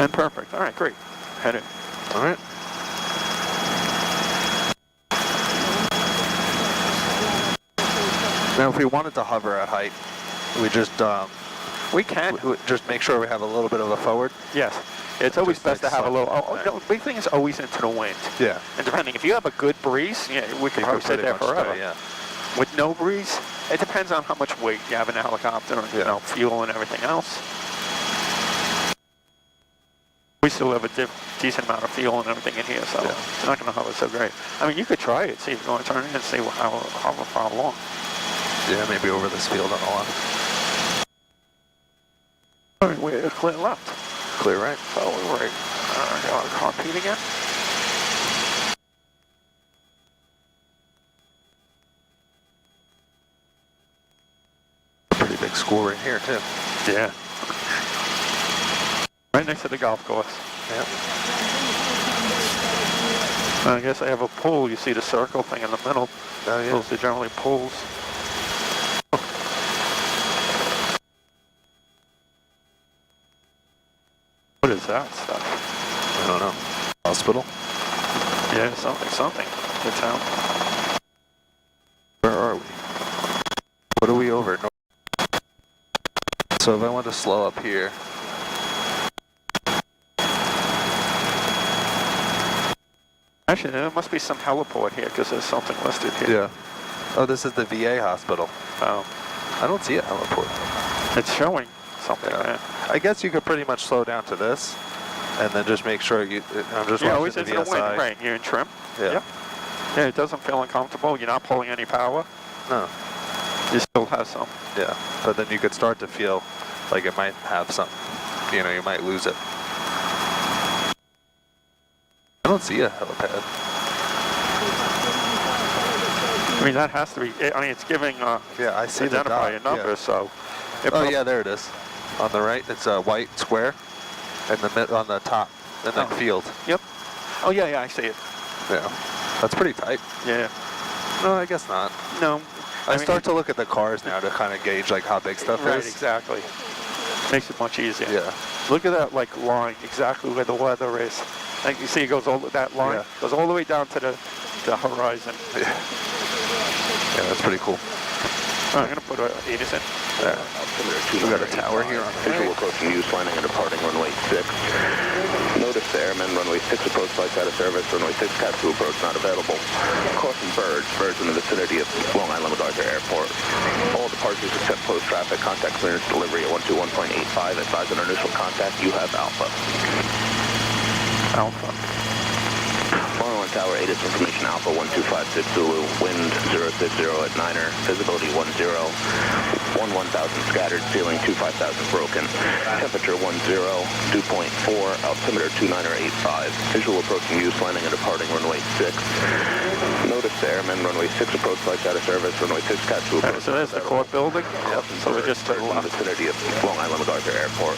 And perfect. All right, great. Head in. All right. Now, if we wanted to hover at height, we just We can. just make sure we have a little bit of a forward. Yes. It's always Just best like to have a little. slide. No, big thing is always into the wind. Yeah. And depending, if you have a good breeze, yeah, we could You probably could sit pretty there much forever. stay, yeah. With no breeze, it depends on how much weight you have in a helicopter, and, you Yeah. know, fuel and everything else. we still have a decent amount of fuel and everything in here, so it's not going to hover so great. I mean, you could try it, see if you want to turn it and see how far along. Yeah, maybe over this field on the left. All right, we're clear left. Clear right. So we're right. Got a car Pete again. Pretty big school right here, too. Yeah. Right next to the golf course. Yep. I guess I have a pool. You see the circle thing in the middle. Oh, yeah. Those are generally pools. What is that stuff? I don't know. Hospital? Yeah, something. Good town. Where are we? What are we over? So if I want to slow up here. Actually, there must be some heliport here because there's something listed here. Yeah. Oh, this is the VA hospital. Oh. I don't see a heliport. It's showing something there. I guess you could pretty much slow down to this, and then just make sure you. I'm just Yeah, watching always the into the wind. VSI. Right, you're in trim. Yeah. Yep. Yeah, it doesn't feel uncomfortable. You're not pulling any power. No. You still have some. Yeah, but then you could start to feel like it might have some. You know, you might lose it. I don't see a helipad. I mean, that has to be. I mean, it's giving. Yeah, I see the identify dot. a number, Yeah. so. Oh yeah, there it is. On the right, it's a white square, and on the top, and then field. Yep. Oh yeah, I see it. Yeah, that's pretty tight. Yeah. No, I guess not. No. I start to look at the cars now to kind of gauge like how big stuff Right, is. exactly. Makes it much easier. Yeah. Look at that like line, exactly where the weather is. Like you see, it goes all that line goes all the way down to the horizon. Yeah. Yeah, that's pretty cool. All right, I'm gonna put Aegis in. There. We got a tower here on the Visual right. approaching use, landing and departing runway 6. Notice the airmen, runway 6 approach, flights out of service, runway 6 cat 2 approach not available. Caution birds in the vicinity of Long Island MacArthur Airport. All departures except closed traffic, contact clearance delivery at 121.85. Advise on initial contact, you have Alpha. Alpha. Following tower, ATIS information Alpha 1256 Zulu, wind 060 at 9er, visibility 10, 1000 scattered, ceiling 25000 broken, temperature 10, dew point 4, altimeter 2985, visual approaching use, landing and departing runway 6. Notice the airmen, runway 6 approach, flights out of service, runway 6 cat 2 approach. So there's the court building. Yep. So we're just to the in the left. vicinity of Long Island MacArthur Airport.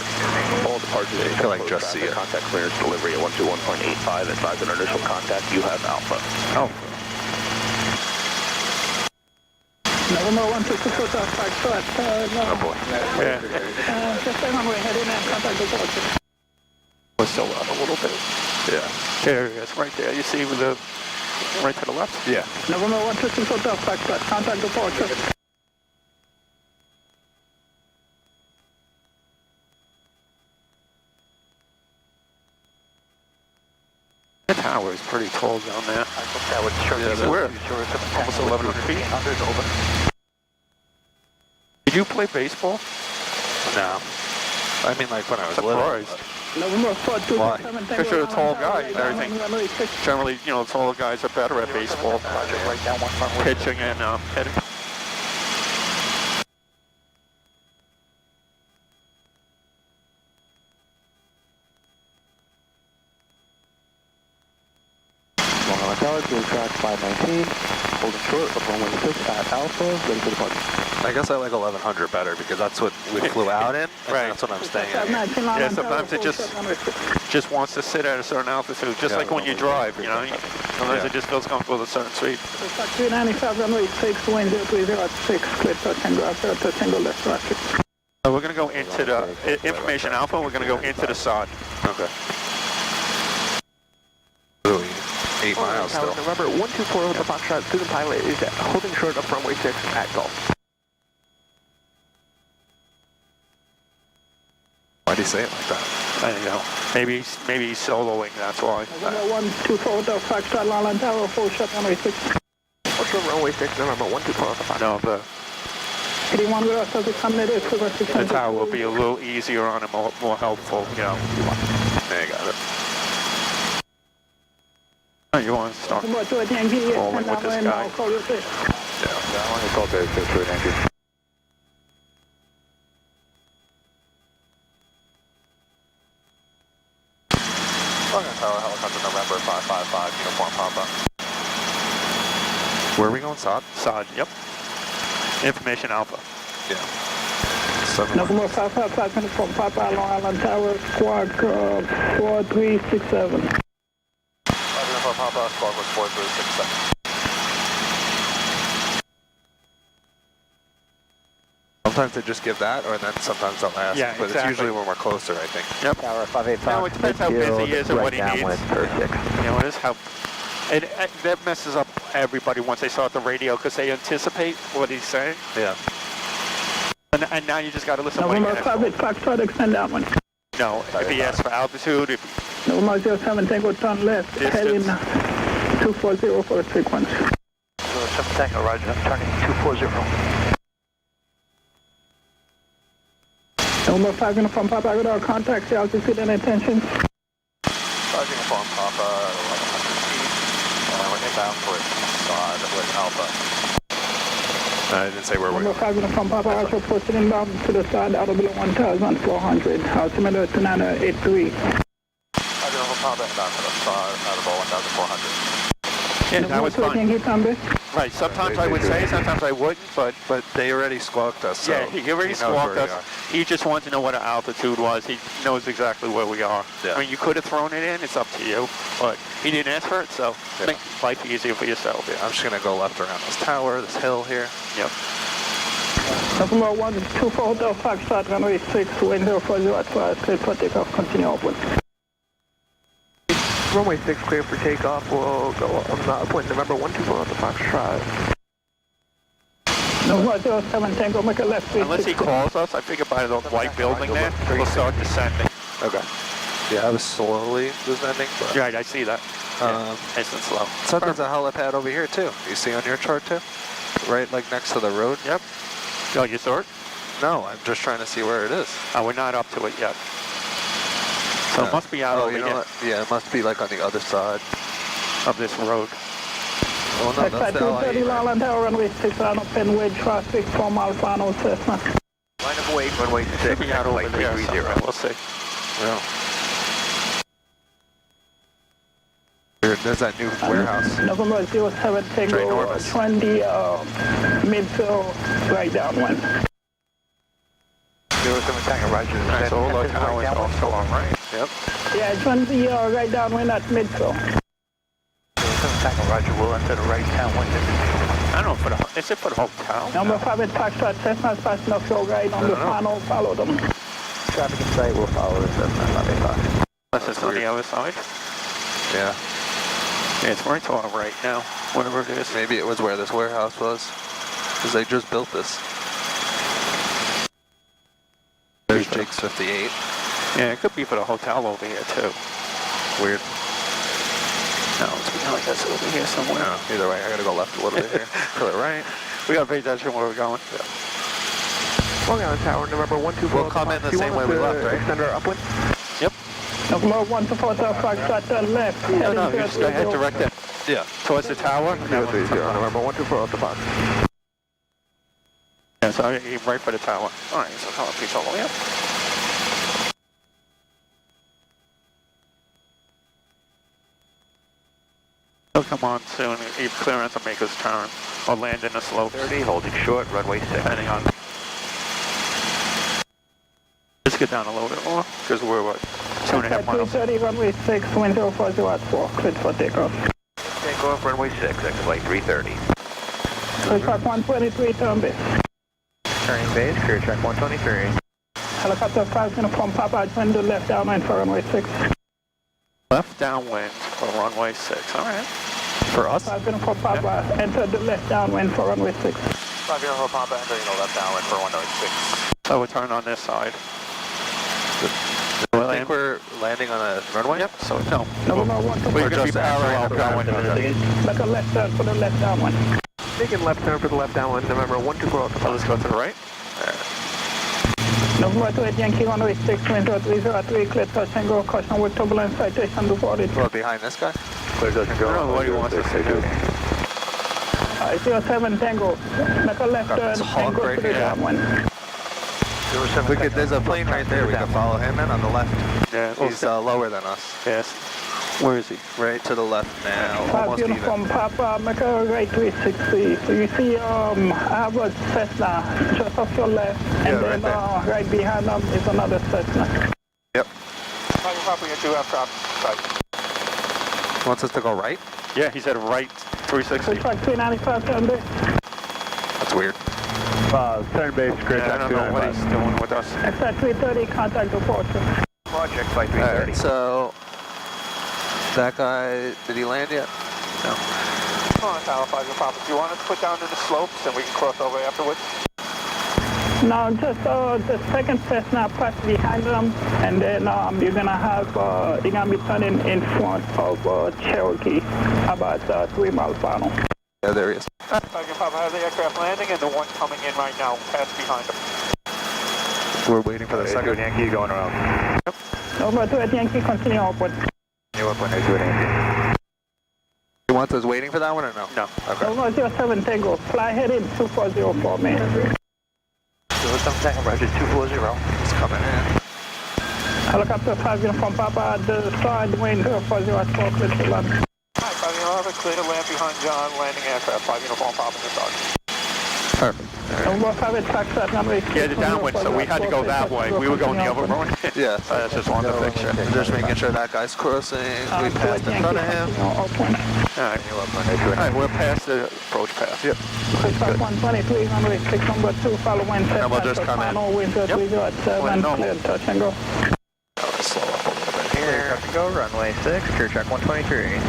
All departures You can like just see it. contact clearance delivery at 121.85. Advise on initial contact. You have Alpha. Alpha. November 164 South Park, Oh boy. Yeah. just hang on, we're heading and contact departure. We're still out a little bit. Yeah. There it is, right there. You see with the right to the left? Yeah. November 164 South Park, contact departure. The tower is pretty tall down there. Yeah, We're almost 1,100 feet. Did you play baseball? No. I mean, like when I was little. Surprised. November 42. Why? Because you're a tall guy and everything. Generally, you know, tall guys are better at baseball. Pitching and hitting. Long Island Tower, to track 519, holding short of runway 6 at Alpha, ready for departure. I guess I like 1100 better because that's what we flew out in, and Right. that's what I'm staying at. Yeah, sometimes it just wants to sit at a certain altitude, just like when you drive, you know. Sometimes it just feels comfortable at a certain speed. 395, runway 6, wind 0306, clear to Tango, after Tango left traffic. We're going to go into the information Alpha. We're going to go into the sod. Okay. Ooh, 8 miles still. November 124 with the Foxtrot, student pilot is holding short of runway 6 at Gulf. Why do you say it like that? I don't know. Maybe he's soloing, that's why. November 124 with the Foxtrot, Long Island Tower, full shot, runway 6. What's the runway 6, November 124 with the Foxtrot? No, the 81 with us, as a tower will be a little easier on him, more helpful, you know. There you got it. Oh, you want to start Number 2 Yankee, rolling with this guy? Yeah, I want to call Dave 6 right now. Logan Tower, helicopter November 555, uniform Papa. Where are we going, Sod? Sod, yep. Information Alpha. Yeah. 7. Number 555 uniform Papa, Long Island Tower, squawk 4367. Uniform Papa, squawk was 4367. Sometimes they just give that, or then sometimes they'll ask. Yeah, but exactly. it's usually when we're closer, I think. Yep. Tower 585. Now it depends how busy he is and what he needs. You know, it is how... And that messes up everybody once they start the radio because they anticipate what he's saying. Yeah. And now you just got to listen to what he Number has. 585, try to extend that one. No, if he asks for altitude, if Number 07, Tango turn left, heading 240 for the sequence. 7 Tango, roger, turning 240. Number 5 uniform Papa, with our contacts, altitude and attention. 5 uniform Papa, 1100 feet, and we're inbound for Sod with Alpha. I didn't say where we Number 5 uniform Papa, also posted inbound to the side, out of below 1,400, altimeter 2983. 5 uniform Papa, inbound for the Sod, out of below 1,400. yeah, that was fine. Yankee Tombe. Right, sometimes I would say, sometimes I wouldn't, but they already squawked us. So yeah, he already knows where squawked we us. are. He just wanted to know what our altitude was. He knows exactly where we are. Yeah. I mean, you could have thrown it in, it's up to you, but he didn't ask for it, so make life easier for yourself. Yeah, I'm just gonna go left around this tower, this hill here. Yep. Number 124 Hotel Foxtrot, runway 6, wind 040 at 5, clear for takeoff, continue upwind. Runway 6 clear for takeoff. We'll go upwind. November 124 at the Foxtrot. Number 07, Tango, make a left. Unless he calls us, I figure by the white building there, we'll start descending. Okay. Yeah, I was slowly descending, but Right, I see that. Nice and slow. sometimes a helipad over here too. You see on your chart too? Right, like next to the road? Yep. Oh, you saw it? No, I'm just trying to see where it is. Oh, we're not up to it yet. So it must be out over you know here what? Yeah, it must be like on the other side. of this road. Oh no, that's the 230 LIE. Long Island Tower, runway 6, on open wedge traffic, 4 miles final Cessna. Line of weight, runway 6. Should be out over flight there 330. somewhere. We'll see. Yeah. There's that new warehouse. November 07, Tango, Ginormous. 20, midfill, right downwind. 07 Tango, roger. Nice old tower is also on right. Yep. Yeah, 20, right downwind at midfill. 07 Tango, roger. We'll enter the right downwind. I don't know, for the, is it for the hotel? Number 5 at Foxtrot, Cessna's passing off your right on the final, follow them. Traffic in sight, we'll follow the Cessna 585. Unless it's on the other side. Yeah. Yeah, it's right to our right now, whatever it is. Maybe it was where this warehouse was. Because they just built this. There's Jake's 58. Yeah, it could be for the hotel over here too. Weird. No, it's behind us over here somewhere. No, either way, I gotta go left a little bit here. To the right. We gotta pay attention where we're going. Long Island Tower, November 124. We'll come in the same way we left, right? Extend our upwind. Yep. Number 124 Foxtrot, turn left. No, no, you just go ahead direct it Yeah. towards the tower. November 124 at the box. Yeah, so you're right for the tower. All right, so tower piece all the way up. He'll come on soon. Either clearance or make his turn, or land in the slope. 30, holding short, runway 6. Depending on. Just get down a little bit more, because we're what, 2.5 miles. 230, runway 6, wind 040 at 4, clear for takeoff. Takeoff, runway 6, exit flight 330. Clear track 123, turn base. Turning base, clear track 123. Helicopter 5, uniform Papa, turn to left downwind for runway 6. Left downwind for runway 6, all right. For us? 5 uniform Papa, enter the left downwind for runway 6. 5 uniform Papa, entering the left downwind for 106. So we'll turn on this side. I think we're landing on a runway? Yep, so no. November 124. We're going to be parallel going. Make a left turn for the left downwind. Taking left turn for the left downwind, November 124 at the So let's go to the right. November 28 Yankee runway 6, wind 303, clear touch and go, caution with turbulence, citation to 40. Well, behind this guy? Clear touch and go. I don't know what he wants us to do. 07 Tango, make a left turn this hog and go right to the here. downwind. Look at, there's a plane right there. We can follow him in on the left. Yeah, He's lower than us. yes. Where is he? Right to the left now, 5 almost uniform even. Papa, make a right 360. So you see I have a Cessna just off your left, and Yeah, then right there. right behind them is another Cessna. Yep. Tiger Papa, you do have traffic. Wants us to go right? Yeah, he said right 360. Switch back 395 turn base. That's weird. Turn base, clear Yeah, I don't know what he's doing with us. Exit 330, contact departure. Project flight 330. Alright, so that guy, did he land yet? No. Come on, Tower 5 Papa. Do you want us to put down in the slopes and we can cross over afterwards? No, just the second Cessna pass behind them, and then you're gonna have you're gonna be turning in front of Cherokee, about 3 miles final. Yeah, there he is. Tiger Papa has the aircraft landing and the one coming in right now, pass behind him. We're waiting for the second. Yankee going around. Over to it, Yankee, continue upward. New upwind, Yankee. You want us waiting for that one or no? No. Okay. Over 07 Tango, fly heading 2404 me. 07 Tango, Roger 240. He's coming in. Helicopter 5 uniform Papa, the side wind 40 at 4, clear to land. Hi, 5 Uniform Papa, clear to land behind John, landing aircraft, 5 Uniform Papa in the start. Perfect. Over 5 at taxi runway 6. Yeah, the downwind, so we had to go that way. We were going the other way. Yeah. That's just one to picture. Just making sure that guy's crossing. We passed in front of him. Alright, we're past the approach path. Yep. Switch back 123, runway 6, number 2, follow wind. And we'll just come in. Final wind 30 at 7, Normal. clear touch and go. Let's slow up a little bit here. Touch and go, runway 6, clear track 123.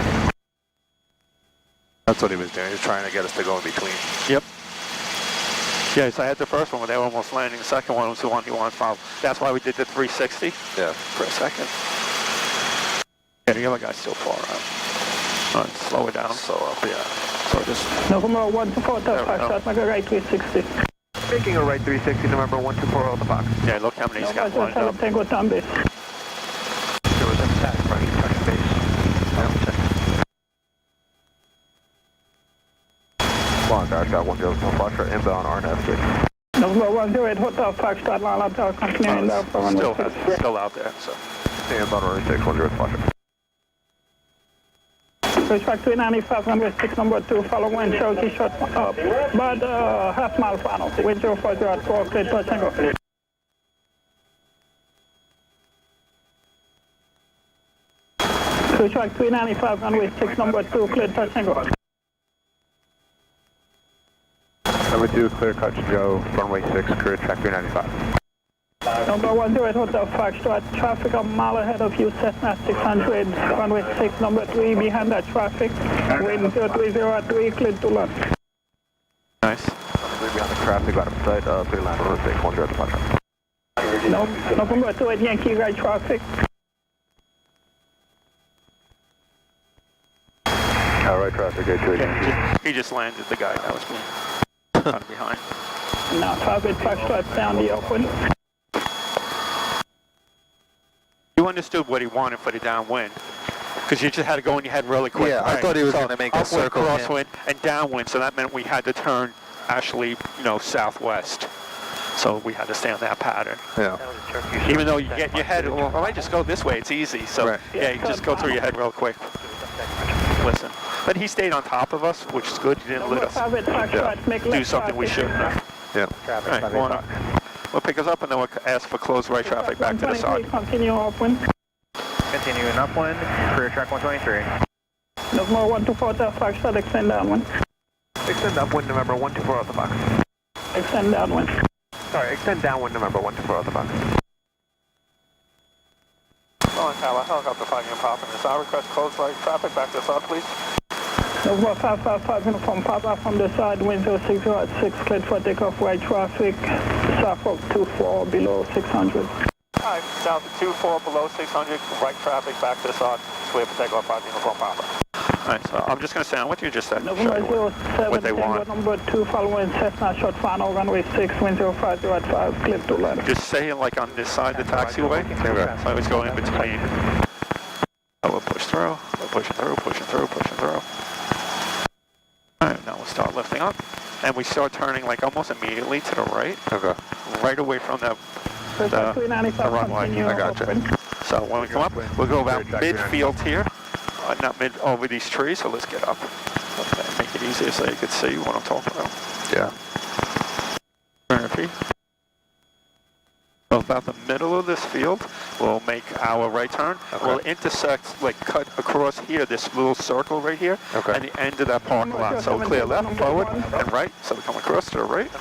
That's what he was doing. He was trying to get us to go in between. Yep. Yeah, so I had the first one where they were almost landing. The second one was the one he wanted to follow. That's why we did the 360 Yeah. for a second. Yeah, the other guy's still far out. All right, slow it down. Slow up, yeah. So just, November 124, There we 5 go. shot, make a right 360. Making a right 360, November 124 Alpha Fox. yeah, look how many he's got November lined up. 07 Tango, turn base. There was an attack, right? Touch base. Come on, guys, got 104 Foxtrot inbound RNF 6. November 108, Hotel Foxtrot, Lala Tower, continuing down for runway Still 6. still out there, so. Inbound runway 6, 108 Foxtrot. Switch back 395, runway 6, number 2, follow wind, Cherokee short up, but half mile final, wind 040 at 4, clear touch and go. Switch back 395, runway 6, number 2, clear touch and go. Number 2, clear touch and go, runway 6, clear track 395. Number 108, Hotel Foxtrot, traffic a mile ahead of you, Cessna 600, runway 6, number 3, behind that traffic, wind 030 at 3, clear to land. Nice. We're behind the traffic, got up side, clear line runway 6, 108 Foxtrot. November 28, Yankee right traffic. Right traffic, 828. He just landed the guy that was kind of behind. Now traffic Foxtrot down the open. You understood what he wanted for the downwind. Because you just had to go in your head really quick. Yeah, I thought he was going to make a upwind, circle. crosswind, and downwind, so that meant we had to turn actually, southwest. So we had to stay on that pattern. Yeah. Even though you get in your head, well, I just go this way, it's easy. So Right. yeah, you just go through your head real quick. Listen. But he stayed on top of us, which is good. He didn't let us Traffic Foxtrot, make do left something we traffic. shouldn't have. Yeah. All right, go on up. We'll pick us up and then we'll ask for close right traffic back to the side. Continue upwind. Continuing upwind, clear track 123. November 124, Foxtrot, extend downwind. Extend upwind, November 124 Alpha Fox. Extend downwind. Sorry, extend downwind, November 124 Alpha Fox. Calling Tower, helicopter 5 Uniform Papa in the side, request close right traffic, back to the south, please. November 555, uniform Papa from the side, wind 060 at 6, cleared for takeoff, right traffic, Suffolk 24, below 600. Hi, south to 24, below 600, right traffic, back to the south, clear for takeoff 5 Uniform Papa. Alright, so I'm just going to stand with you just to show November you what they 07, want. number 2 following Cessna short final runway 6, wind 050 at 5, clear to land. Just say like on this side of the taxiway. Okay. So I was going in between. Oh, we'll push through, pushing through, pushing through, pushing through. Alright, now we'll start lifting up. And we start turning like almost immediately to the right. Okay. Right away from the runway. I gotcha. So when we come up, we'll go about midfield here. Not mid over these trees, so let's get up. Okay, make it easier so you can see what I'm talking about. Yeah. 300 feet. So about the middle of this field, we'll make our right turn. Okay. We'll intersect, like cut across here, this little circle right here, Okay. and the end of that parking lot. So we'll clear left, forward, and right. So we come across to the right.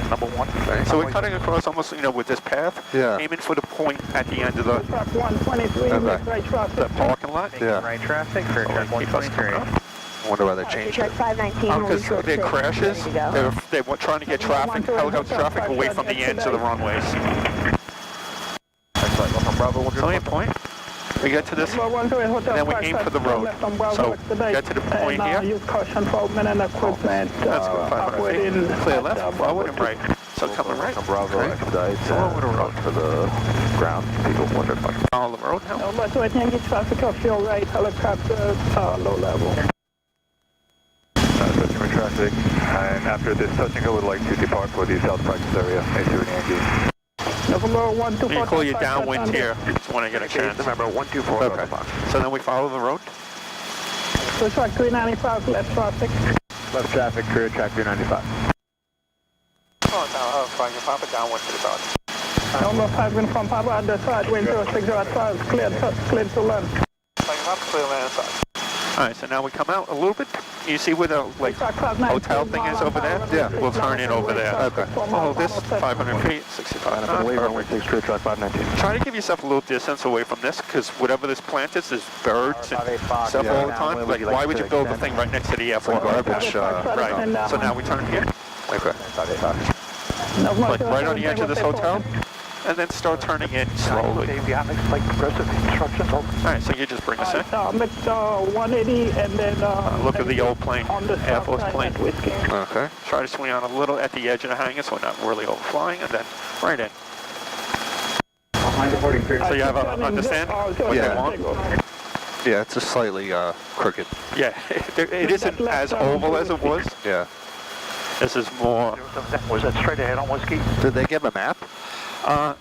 Number 1. Okay. So we're cutting across almost, with this path, Yeah. aiming for the point at the end of the 123, Okay. right traffic. that parking lot. Yeah. Right traffic, for So we keep us coming up. I wonder why they changed it. 519. Because there crashes, they were trying to get traffic, helicopter traffic away from the ends of the runways. It's only a point. We get to this, and then we aim for the road. So get to the point here. Use caution for men and equipment. That's good, 500 feet. Clear left, forward, and right. So coming right. Bravo expedite. Over the road. For the ground. People wonder if I can Follow the road now. Number 2, I think it's traffic off your right, helicopter low level. touching with traffic. And after this touching, I would like to depart for the south practice area. A2 and Yankee. November 124. You call you downwind here, just want to get a chance. Remember, 124. Okay. So then we follow the road. Push track 395, left traffic. Left traffic, clear track 395. Oh, now flying your papa downwind to the south. Number 5 from Papa at the side, wind 060 at 5, clear to land. Flying your papa, clear land side. Alright, so now we come out a little bit. You see where the hotel thing is over there? Yeah. We'll turn in over there. Okay. Oh, this 500 feet, 65. Perfect. Clear track 519. Try to give yourself a little distance away from this, because whatever this plant is, there's birds and stuff all the time. Like, why would you build the thing right next to the airport? Garbage. Right. So now we turn here, Okay. like right on the edge of this hotel, and then start turning in slowly. Like progressive instructions. Alright, so you just bring us in. Make 180 and then... Look at the old plane, on the Air Force plane. Okay. Try to swing on a little at the edge of the hangar so we're not really overflying, and then right in. So you have a understand what they want? Yeah, it's just slightly crooked. Yeah, it isn't as oval as it was. Yeah. This is more... Was that straight ahead on Whiskey? Did they give a map? I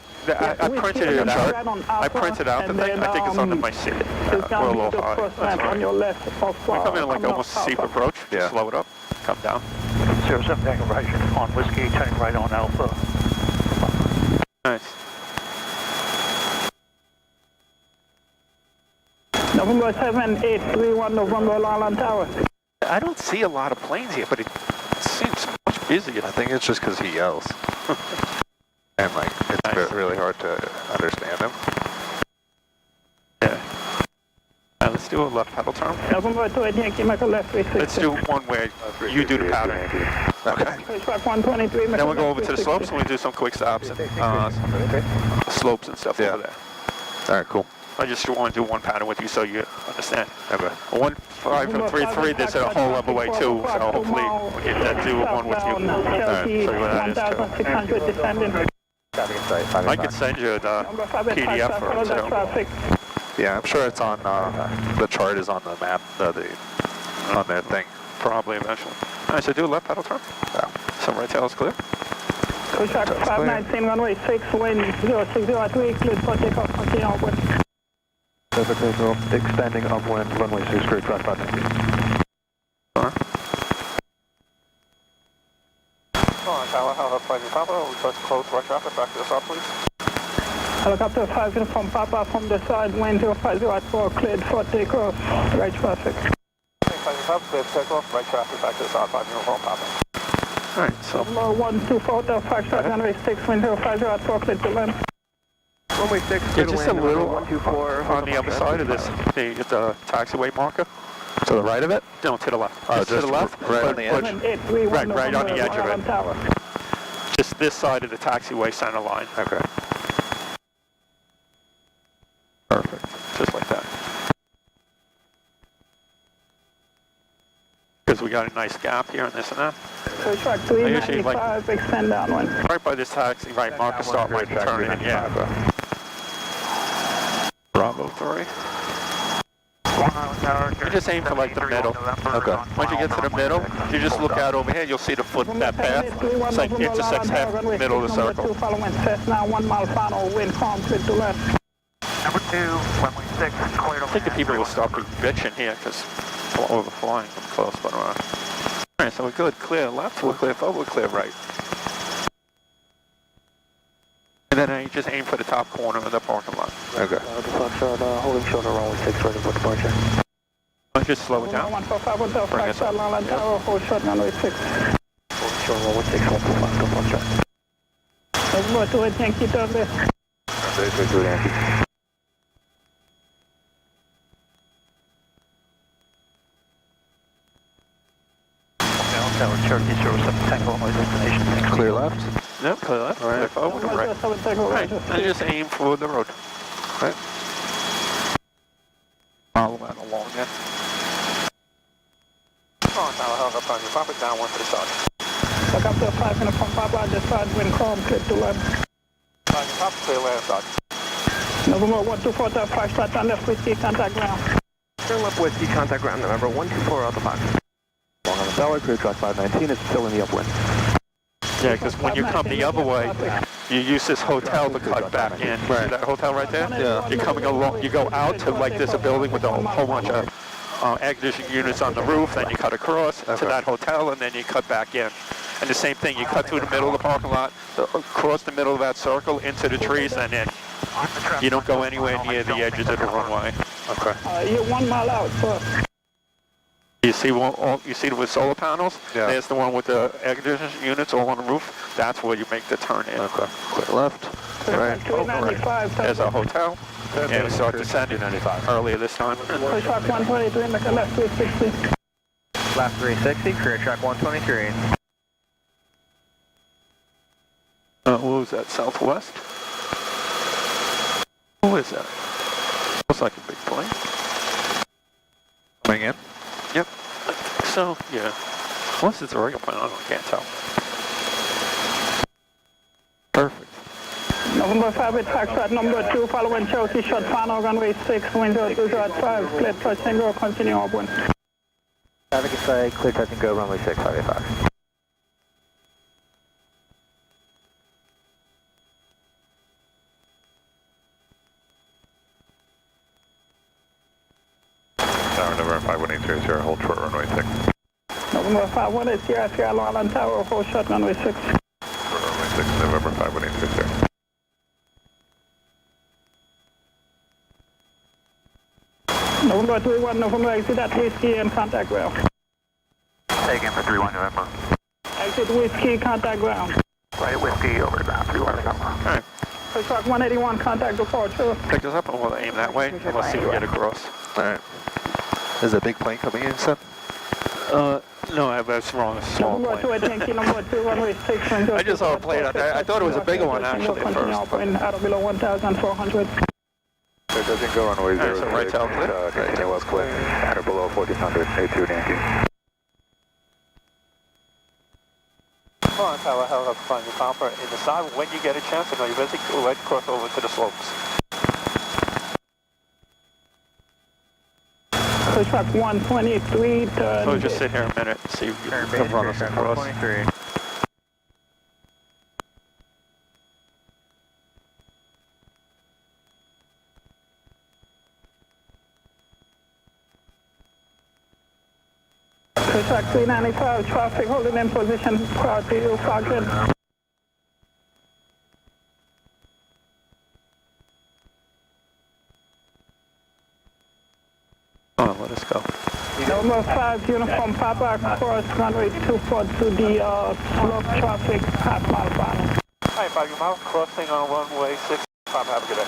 printed it out. I printed out the thing. I think it's under my seat. We're a little high. That's all on your right. left of, We come in like almost steep approach. Yeah. Slow it up. Come down. 07 Tango right on Whiskey, turning right on Alpha. Nice. November 7831, November Island Tower. I don't see a lot of planes here, but it seems much busier. I think it's just because he yells. And like, it's Nice. really hard to understand him. Yeah. Let's do a left pedal turn. November 28, Yankee, make a left 360. Let's do one where you do the pattern. Okay. Push back 123, make Then a we'll go left over to the 360. slopes and we'll do some quick stops and slopes and stuff Yeah. over there. All right, cool. I just want to do one pattern with you so you understand. Okay. 1533, there's a whole other way too, so hopefully we can do one with you. Cherokee, show you what that is, too. 1600 descending. I could send you the Number 585, PDF for follow it that too. traffic. Yeah, I'm sure it's on, the chart is on the map, on that thing. Probably eventually. Alright, so do a left pedal turn. Yeah. So right tail is clear. Push back 519, runway 6, wind 0603, cleared for takeoff, continue upward. Perfect, extending upwind, runway 6, clear track 519. Close right traffic, back to the south, please. Helicopter 5 in from Papa from the side, wind 050 at 4, cleared for takeoff, right traffic. Clear takeoff, right traffic, back to the south, 5 uniform, Papa. Alright, so... Number 124, the 5 start, runway 6, wind 050 at 4, cleared to land. Runway 6, Yeah, just a little 124 on the other side of this, the taxiway marker. To the right of it? No, to the left. Oh, Just to the just left. right on the edge. 7831, Right on the edge of it. Island Tower. Just this side of the taxiway center line. Okay. Perfect. Just like that. because we got a nice gap here and this and that. So track I usually like 395, extend downwind. right by this taxi, right, mark a stop light and turn in, yeah. Bravo 3. You just aim for like the middle. Okay. Once you get to the middle, you just look out over here, you'll see the foot, that path. It's like intersects half the middle of the circle. Following Cessna 1 mile final, wind calm, clear to left. Number 2, runway 6, cleared I think the people will stop bitching here because overflying them close, but alright, so we're good. Clear left, we're clear forward, we're clear right. And then you just aim for the top corner of the parking lot. Okay. holding short on runway 6, ready for departure. Just slow it down. 145 Hotel, Bring us up. Long Line Tower, hold short runway 6. Holding short runway 6, 145, departure. Let's go to it, thank you, turn left. Very good, Yankee. Tower, Cherokee service up Tango, my destination. Clear left. Yep, clear left, clear forward, right. Right, and just aim for the road. Right. Follow that along then. Tower, held up on your property, downwind to the south. Look up to 5 uniform Papa, just side, wind calm, clear to left. On your property, clear land south. November 124, 5 start on left, whiskey, contact ground. Turn left whiskey, contact ground, November 124 out the box. Long on the tower, clear track 519 is still in the upwind. Yeah, because when you come the other way, you use this hotel to cut back in. See that hotel right there? Yeah. You're coming along, you go out to like there's a building with a whole bunch of air conditioning units on the roof, then you cut across to that hotel, and then you cut back in. And the same thing, you cut through the middle of the parking lot, across the middle of that circle, into the trees, and in. You don't go anywhere near the edges of the runway. Okay. You're 1 mile out, so. You see you see with solar panels? Yeah. There's the one with the air conditioning units all on the roof. That's where you make the turn in. Okay. Clear left. Right. 395, There's a hotel. And we start descending earlier this time. Push track 123, make a left 360. Left 360, career track 123. What was that, southwest? What is that? Looks like a big plane. Coming in. Yep. So, yeah. Unless it's a regular plane, I can't tell. Perfect. November 5 with Foxtrot number 2, following Cherokee short final, runway 6, wind 0205, clear touch and go, continue upwind. Traffic inside, clear touch and go, runway 6, 585. Tower, November 51800, hold short runway 6. November 518, Sierra Long Island Tower, hold short runway 6. Short runway 6, November 51800. November 31, November, exit at whiskey and contact ground. Taken for 31 November. Exit whiskey, contact ground. Right whiskey, over to ground, 31 November. Alright. Push track 181, contact departure. Pick this up and we'll aim that way, and let's see if we get across. Alright. There's a big plane coming in, son? No, that's wrong. It's a small Number plane. 2, Yankee, number 2, runway 6, wind I just saw a plane out there. I thought it was a bigger one, actually, at continue first. upwind, out of below 1,400. It doesn't go runway 0. So right tail clear? Continue west clear. At or below 1400, A2 Yankee. Come on, Tower, held up on your compa in the side. When you get a chance, I know you're busy, go right cross over to the slopes. Push track 123, turn. So just sit here a minute and see if you can run us across. 123. Push track 395, traffic holding in position prior to you, Falcon. Oh, let us go. Number 5, uniform Papa, cross runway 24 to the slope traffic, half-mile final. Hi, 5 mile crossing on runway 6. Have a good day.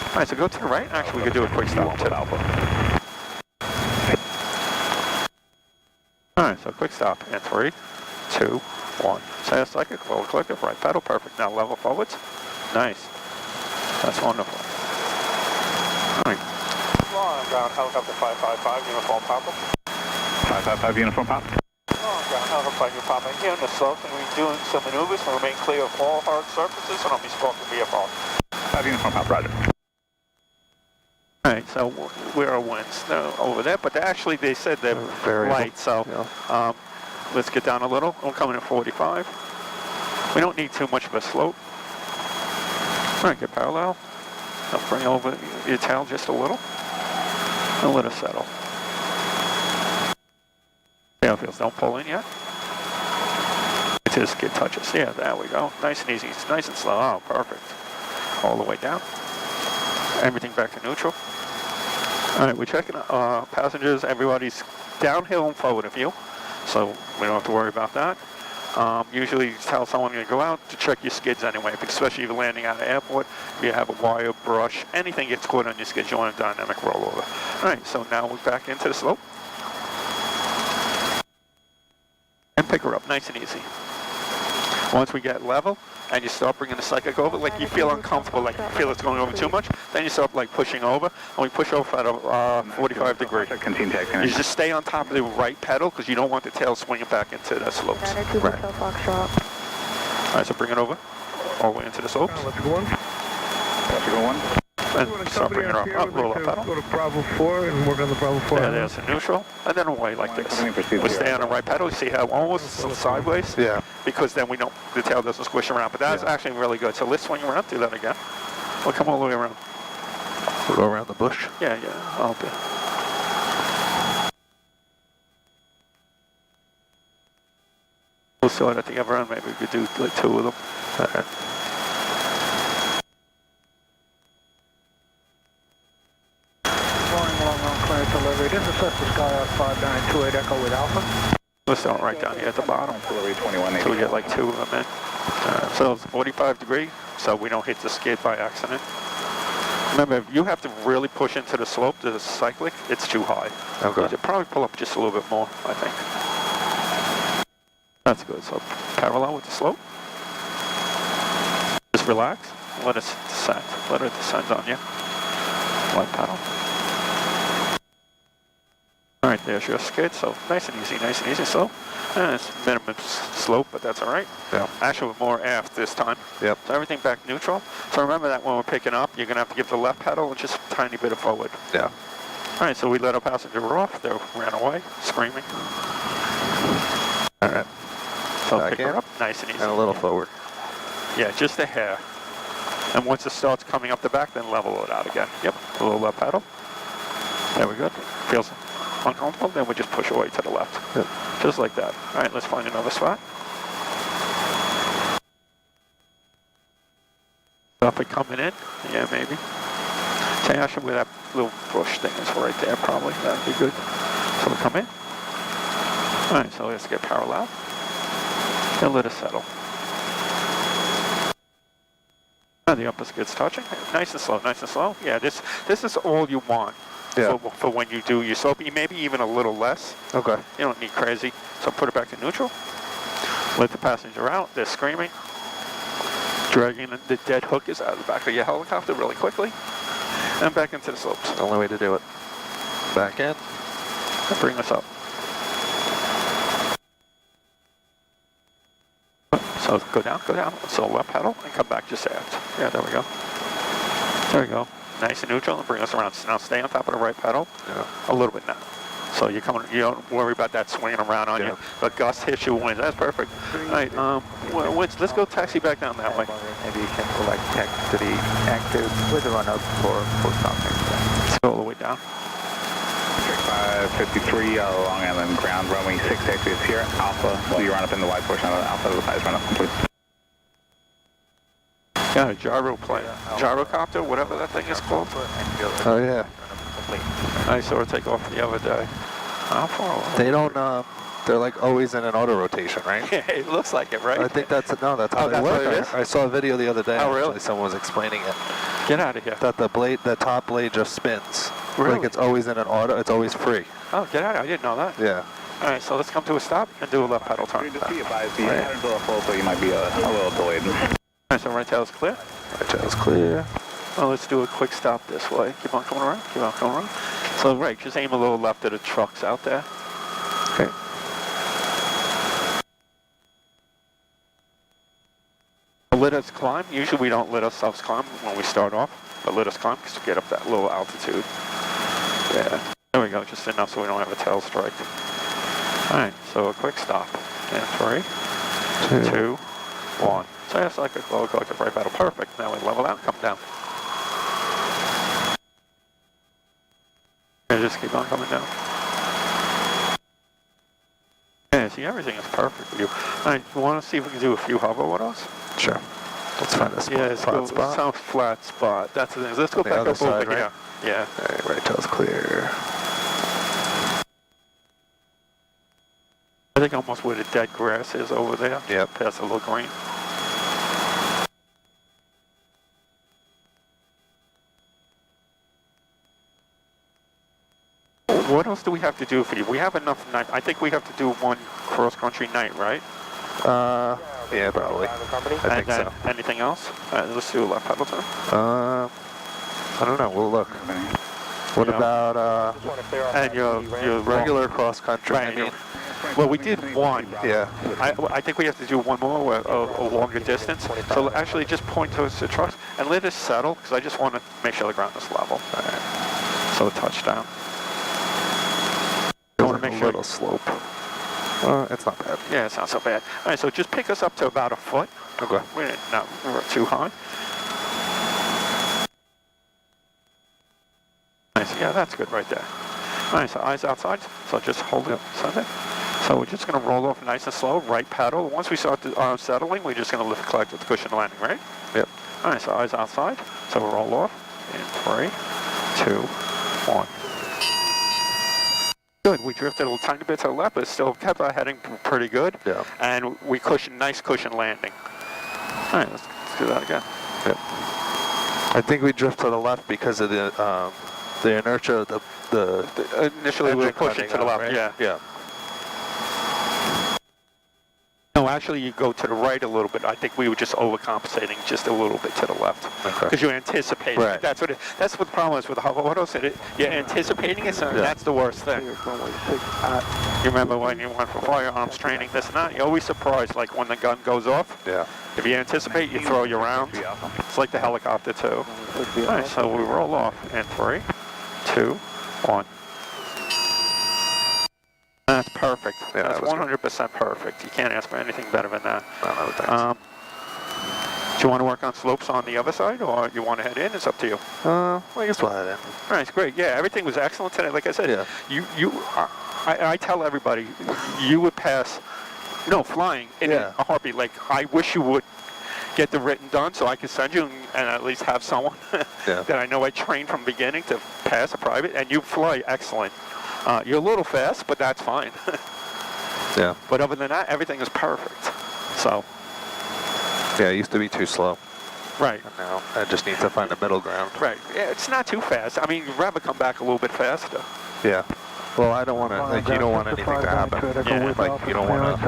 Alright, so go to the right. Actually, we could do a quick stop too. Alright, so quick stop. And 3, 2, 1. Say a second, forward click it, right pedal, perfect. Now level forwards. Nice. That's wonderful. Alright. Long ground helicopter 555, uniform Papa. 555 uniform pop. Ground Alpha 5 Papa here on the slopes, and we're doing some maneuvers to remain clear of all hard surfaces, and I'll be spoken VFR. 5 uniform pop, roger. Alright, so where are winds? They're over there, but actually they said they're light, so let's get down a little. I'm coming at 45. We don't need too much of a slope. Alright, get parallel. I'll bring over your tail just a little, and let it settle. Tail feels, don't pull in yet. Until the skid touches. Yeah, there we go. Nice and easy. It's nice and slow. Oh, perfect. All the way down. Everything back to neutral. Alright, we're checking passengers. Everybody's downhill and forward of you, so we don't have to worry about that. Usually you tell someone to go out to check your skids anyway, especially if you're landing at an airport, if you have a wire, brush, anything gets caught on your skids, you want a dynamic rollover. Alright, so now we're back into the slope. And pick her up, nice and easy. Once we get level, and you start bringing the cyclic over, like you feel uncomfortable, like you feel it's going over too much, then you start like pushing over, and we push over at a 45 degree. You just stay on top of the right pedal, because you don't want the tail swinging back into the slopes. Right. Alright, so bring it over, all the way into the slopes. Let's go one. Let's go one. And start bringing her up, roll up pedal. Go to Bravo 4 and work on the Bravo 4. Yeah, there's a neutral, and then away like this. We stay on the right pedal, you see how almost sideways? Yeah. Because then we don't, the tail doesn't squish around, but that's actually really good. So let's swing around, do that again. We'll come all the way around. We'll go around the bush. Yeah, I'll be. We'll start at the other end, maybe we could do like 2 of them. All right. This is Cessna Skyhawk 5928 Echo with Alpha. Let's start right down here at the bottom. Delivery 2180. So we get like 2 of them in. So it's 45 degree, so we don't hit the skid by accident. Remember, if you have to really push into the slope, the cyclic, it's too high. Okay. So probably pull up just a little bit more, I think. That's good. So parallel with the slope. Just relax. Let it descend. Let it descend on you. Light paddle. Alright, there's your skid, so nice and easy slope. And it's minimum slope, but that's alright. Yeah. Actually, more aft this time. Yep. So everything back neutral. So remember that when we're picking up, you're going to have to give the left pedal and just a tiny bit of forward. Yeah. Alright, so we let our passenger off. They ran away, screaming. Alright. So Back pick in. her up, nice and easy. And a little forward. Yeah, just a hair. And once it starts coming up the back, then level it out again. Yep, a little left pedal. There we go. Feels uncomfortable, then we just push away to the left. Yep. Just like that. All right, let's find another spot. Up and coming in, yeah, maybe. Say actually where that little bush thing is right there, probably. That'd be good. So we come in. All right, so let's get parallel. And let it settle. And the upper skid's touching. Nice and slow, nice and slow. Yeah, this is all you want. Yeah. For when you do your slope, maybe even a little less. Okay. You don't need crazy. So put it back in neutral. Let the passenger out. They're screaming. Dragging the dead hookers out of the back of your helicopter really quickly. And back into the slopes. The only way to do it. Back in. And bring us up. So go down. So left pedal and come back just aft. Yeah, there we go. There we go. Nice and neutral and bring us around. Now stay on top of the right pedal. Yeah. A little bit now. So you don't worry about that swinging around on you. But gust hits you wind. That's perfect. All right, Wins, let's go taxi back down that way. Maybe you can select taxi active with a run up for stop next time. Let's go all the way down. 553 Long Island ground runway 6 taxi is here. Alpha, so you run up in the wide portion of the Alpha, the 5 run up complete. Yeah, a gyroplane. Gyrocopter, whatever that thing is called. Oh yeah. I saw it take off the other day. How far away? They don't, they're like always in an auto rotation, right? Yeah, it looks like it, right? I think that's how Oh, they that's work. what it is? I saw a video the other day. Oh, really? Actually, someone was explaining it. Get out of here. That the top blade just spins. Really? Like it's always in an auto, it's always free. Oh, get out of here. I didn't know that. Yeah. All right, so let's come to a stop and do a left pedal turn. Just be advised, the patterns a little full, so you might be a little delayed. All right, so right tail is clear. Right tail's clear. Well, let's do a quick stop this way. Keep on coming around. So, right, just aim a little left of the trucks out there. Okay. Let us climb. Usually we don't let ourselves climb when we start off, but let us climb because we get up that low altitude. Yeah. There we go, just enough so we don't have a tail strike. Alright, so a quick stop. And 3, 2, 1. So that's like a low collective right paddle. Perfect. Now we level out and come down. And just keep on coming down. Yeah, see, everything is perfect for you. Alright, you want to see if we can do a few hover with us? Sure. Let's find this flat spot. Some flat spot. That's the thing. Let's go back up side, over right? here. Yeah. Alright, right tail's clear. I think almost where the dead grass is over there. Yep. Past the little green. What else do we have to do for you? We have enough night. I think we have to do one cross-country night, right? Yeah, probably. I think so. Anything else? Let's do a left pedal turn. I don't know. We'll look. What about and your regular cross country? Right, I mean, well, we did one. Yeah. I think we have to do one more, a longer distance. So actually, just point towards the trucks and let us settle, because I just want to make sure the ground is level. All right. So touchdown. I want to make sure. A little slope. It's not bad. Yeah, it's not so bad. All right, so just pick us up to about a foot. Okay. We're not too high. Nice. Yeah, that's good right there. All right, so eyes outside. So just hold it. Sunday. So we're just going to roll off nice and slow. Right paddle. Once we start settling, we're just going to lift collect with the cushion landing, right? Yep. All right, so eyes outside. So we'll roll off in 3, 2, 1. Good. We drifted a tiny bit to the left, but still kept our heading pretty good. Yeah. And we nice cushion landing. All right, let's do that again. Yep. I think we drift to the left because of the inertia of the initially we were pushing to the left. Right? Yeah. Yeah. No, actually, you go to the right a little bit. I think we were just overcompensating just a little bit to the left because you're anticipating. Right. That's what the problem is with the hover autos. You're anticipating it, so that's the worst thing. You remember when you went for firearms training, this and that? You're always surprised, like when the gun goes off. Yeah. If you anticipate, you throw your round. It's like the helicopter too. All right, so we roll off in 3, 2, 1. That's perfect. Yeah, that's 100% perfect. You can't ask for anything better than that. No, thanks. Do you want to work on slopes on the other side, or you want to head in? It's up to you. Well, I guess we'll head in. All right, great. Yeah, everything was excellent today. Like I said, I tell everybody, you would pass, flying in a heartbeat. Like, I wish you would get the written done so I can send you and at least have someone that I know I trained from the beginning to pass a private, and you fly excellent. You're a little fast, but that's fine. Yeah. But other than that, everything is perfect. So. Yeah, it used to be too slow. Right. And now I just need to find a middle ground. Right. Yeah, it's not too fast. I mean, you'd rather come back a little bit faster. Yeah. Well, I don't want to, like, you don't want anything to happen. Yeah. Like, you don't want to.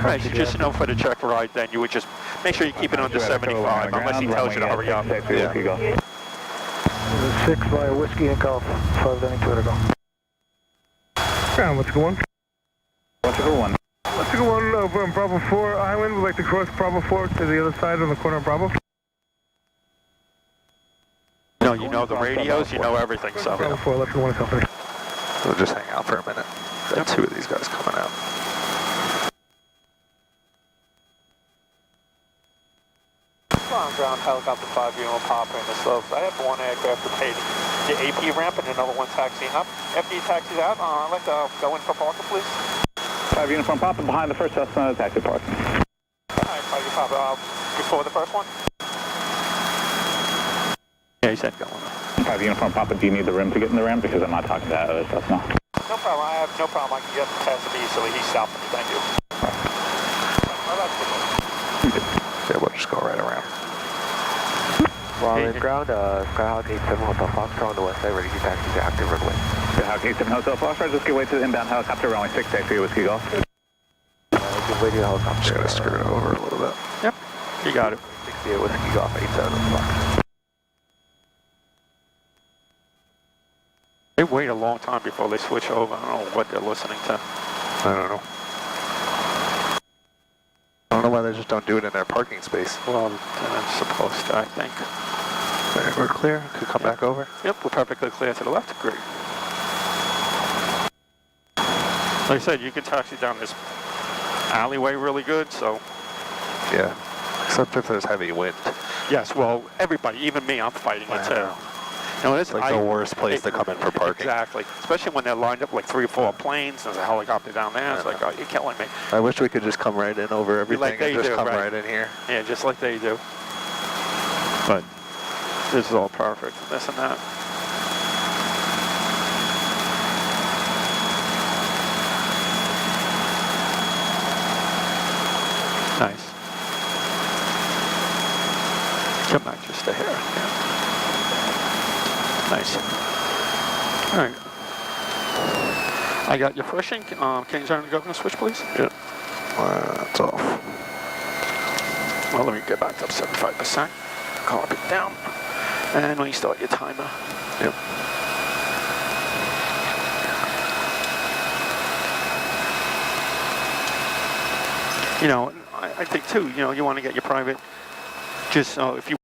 Right, so just for the check ride, then you would just make sure you keep it under 75, unless he tells you to hurry up. Yeah. 6 by Whiskey and Golf, 592 to go. Ground, what's going on? What's a good one? What's a good one over on Bravo 4 Island? We'd like to cross Bravo 4 to the other side on the corner of Bravo. No, you know the radios, you know everything, so. Bravo 4, left 1 company. We'll just hang out for a minute. Got 2 of these guys coming out. Ground helicopter 5 Uniform Papa in the slopes. I have one aircraft to pay the AP ramp and another one taxiing up. After he taxis out, I'd like to go in for parking, please. 5 Uniform Papa behind the first Cessna taxi parking. Alright, 5 Uniform Papa, before the first one? Yeah, he said going up. 5 Uniform Papa, do you need the rim to get in the ramp? Because I'm not talking to that other Cessna. No problem, I have no problem. I can get past the easily. He's south of me, thank you. Yeah, we'll just go right around. While in ground, Skyhawk 87 Hotel Foxtrot on the west side, ready to taxi to active runway. Skyhawk 87 Hotel Foxtrot, just get way to the inbound helicopter, runway 6, taxi Whiskey Golf. Give way to the helicopter. Just gotta skirt it over a little bit. Yep, you got it. 68 Whiskey Golf 87 on the Fox. They wait a long time before they switch over. I don't know what they're listening to. I don't know. I don't know why they just don't do it in their parking space. Well, they're supposed to, I think. Alright, we're clear. Could come back over. Yep, we're perfectly clear to the left. Great. Like I said, you can taxi down this alleyway really good, so. Yeah. Except if there's heavy wind. Yes, well, everybody, even me, I'm fighting it too. You know, It's like the worst place to come in for parking. Exactly. Especially when they're lined up like 3 or 4 planes, there's a helicopter down there. It's like, oh, you're killing me. I wish we could just come right in over everything Like they and just do, come right. right in here. Yeah, just like they do. But this is all perfect, this and that. Nice. Come back just a hair. Yeah. Nice. All right. I got your pushing. Can you turn the governor switch, please? Yep. That's off. Well, let me get back up 75%. Carb it down. And when you start your timer. Yep. You know, I think too, you know, you want to get your private, just if you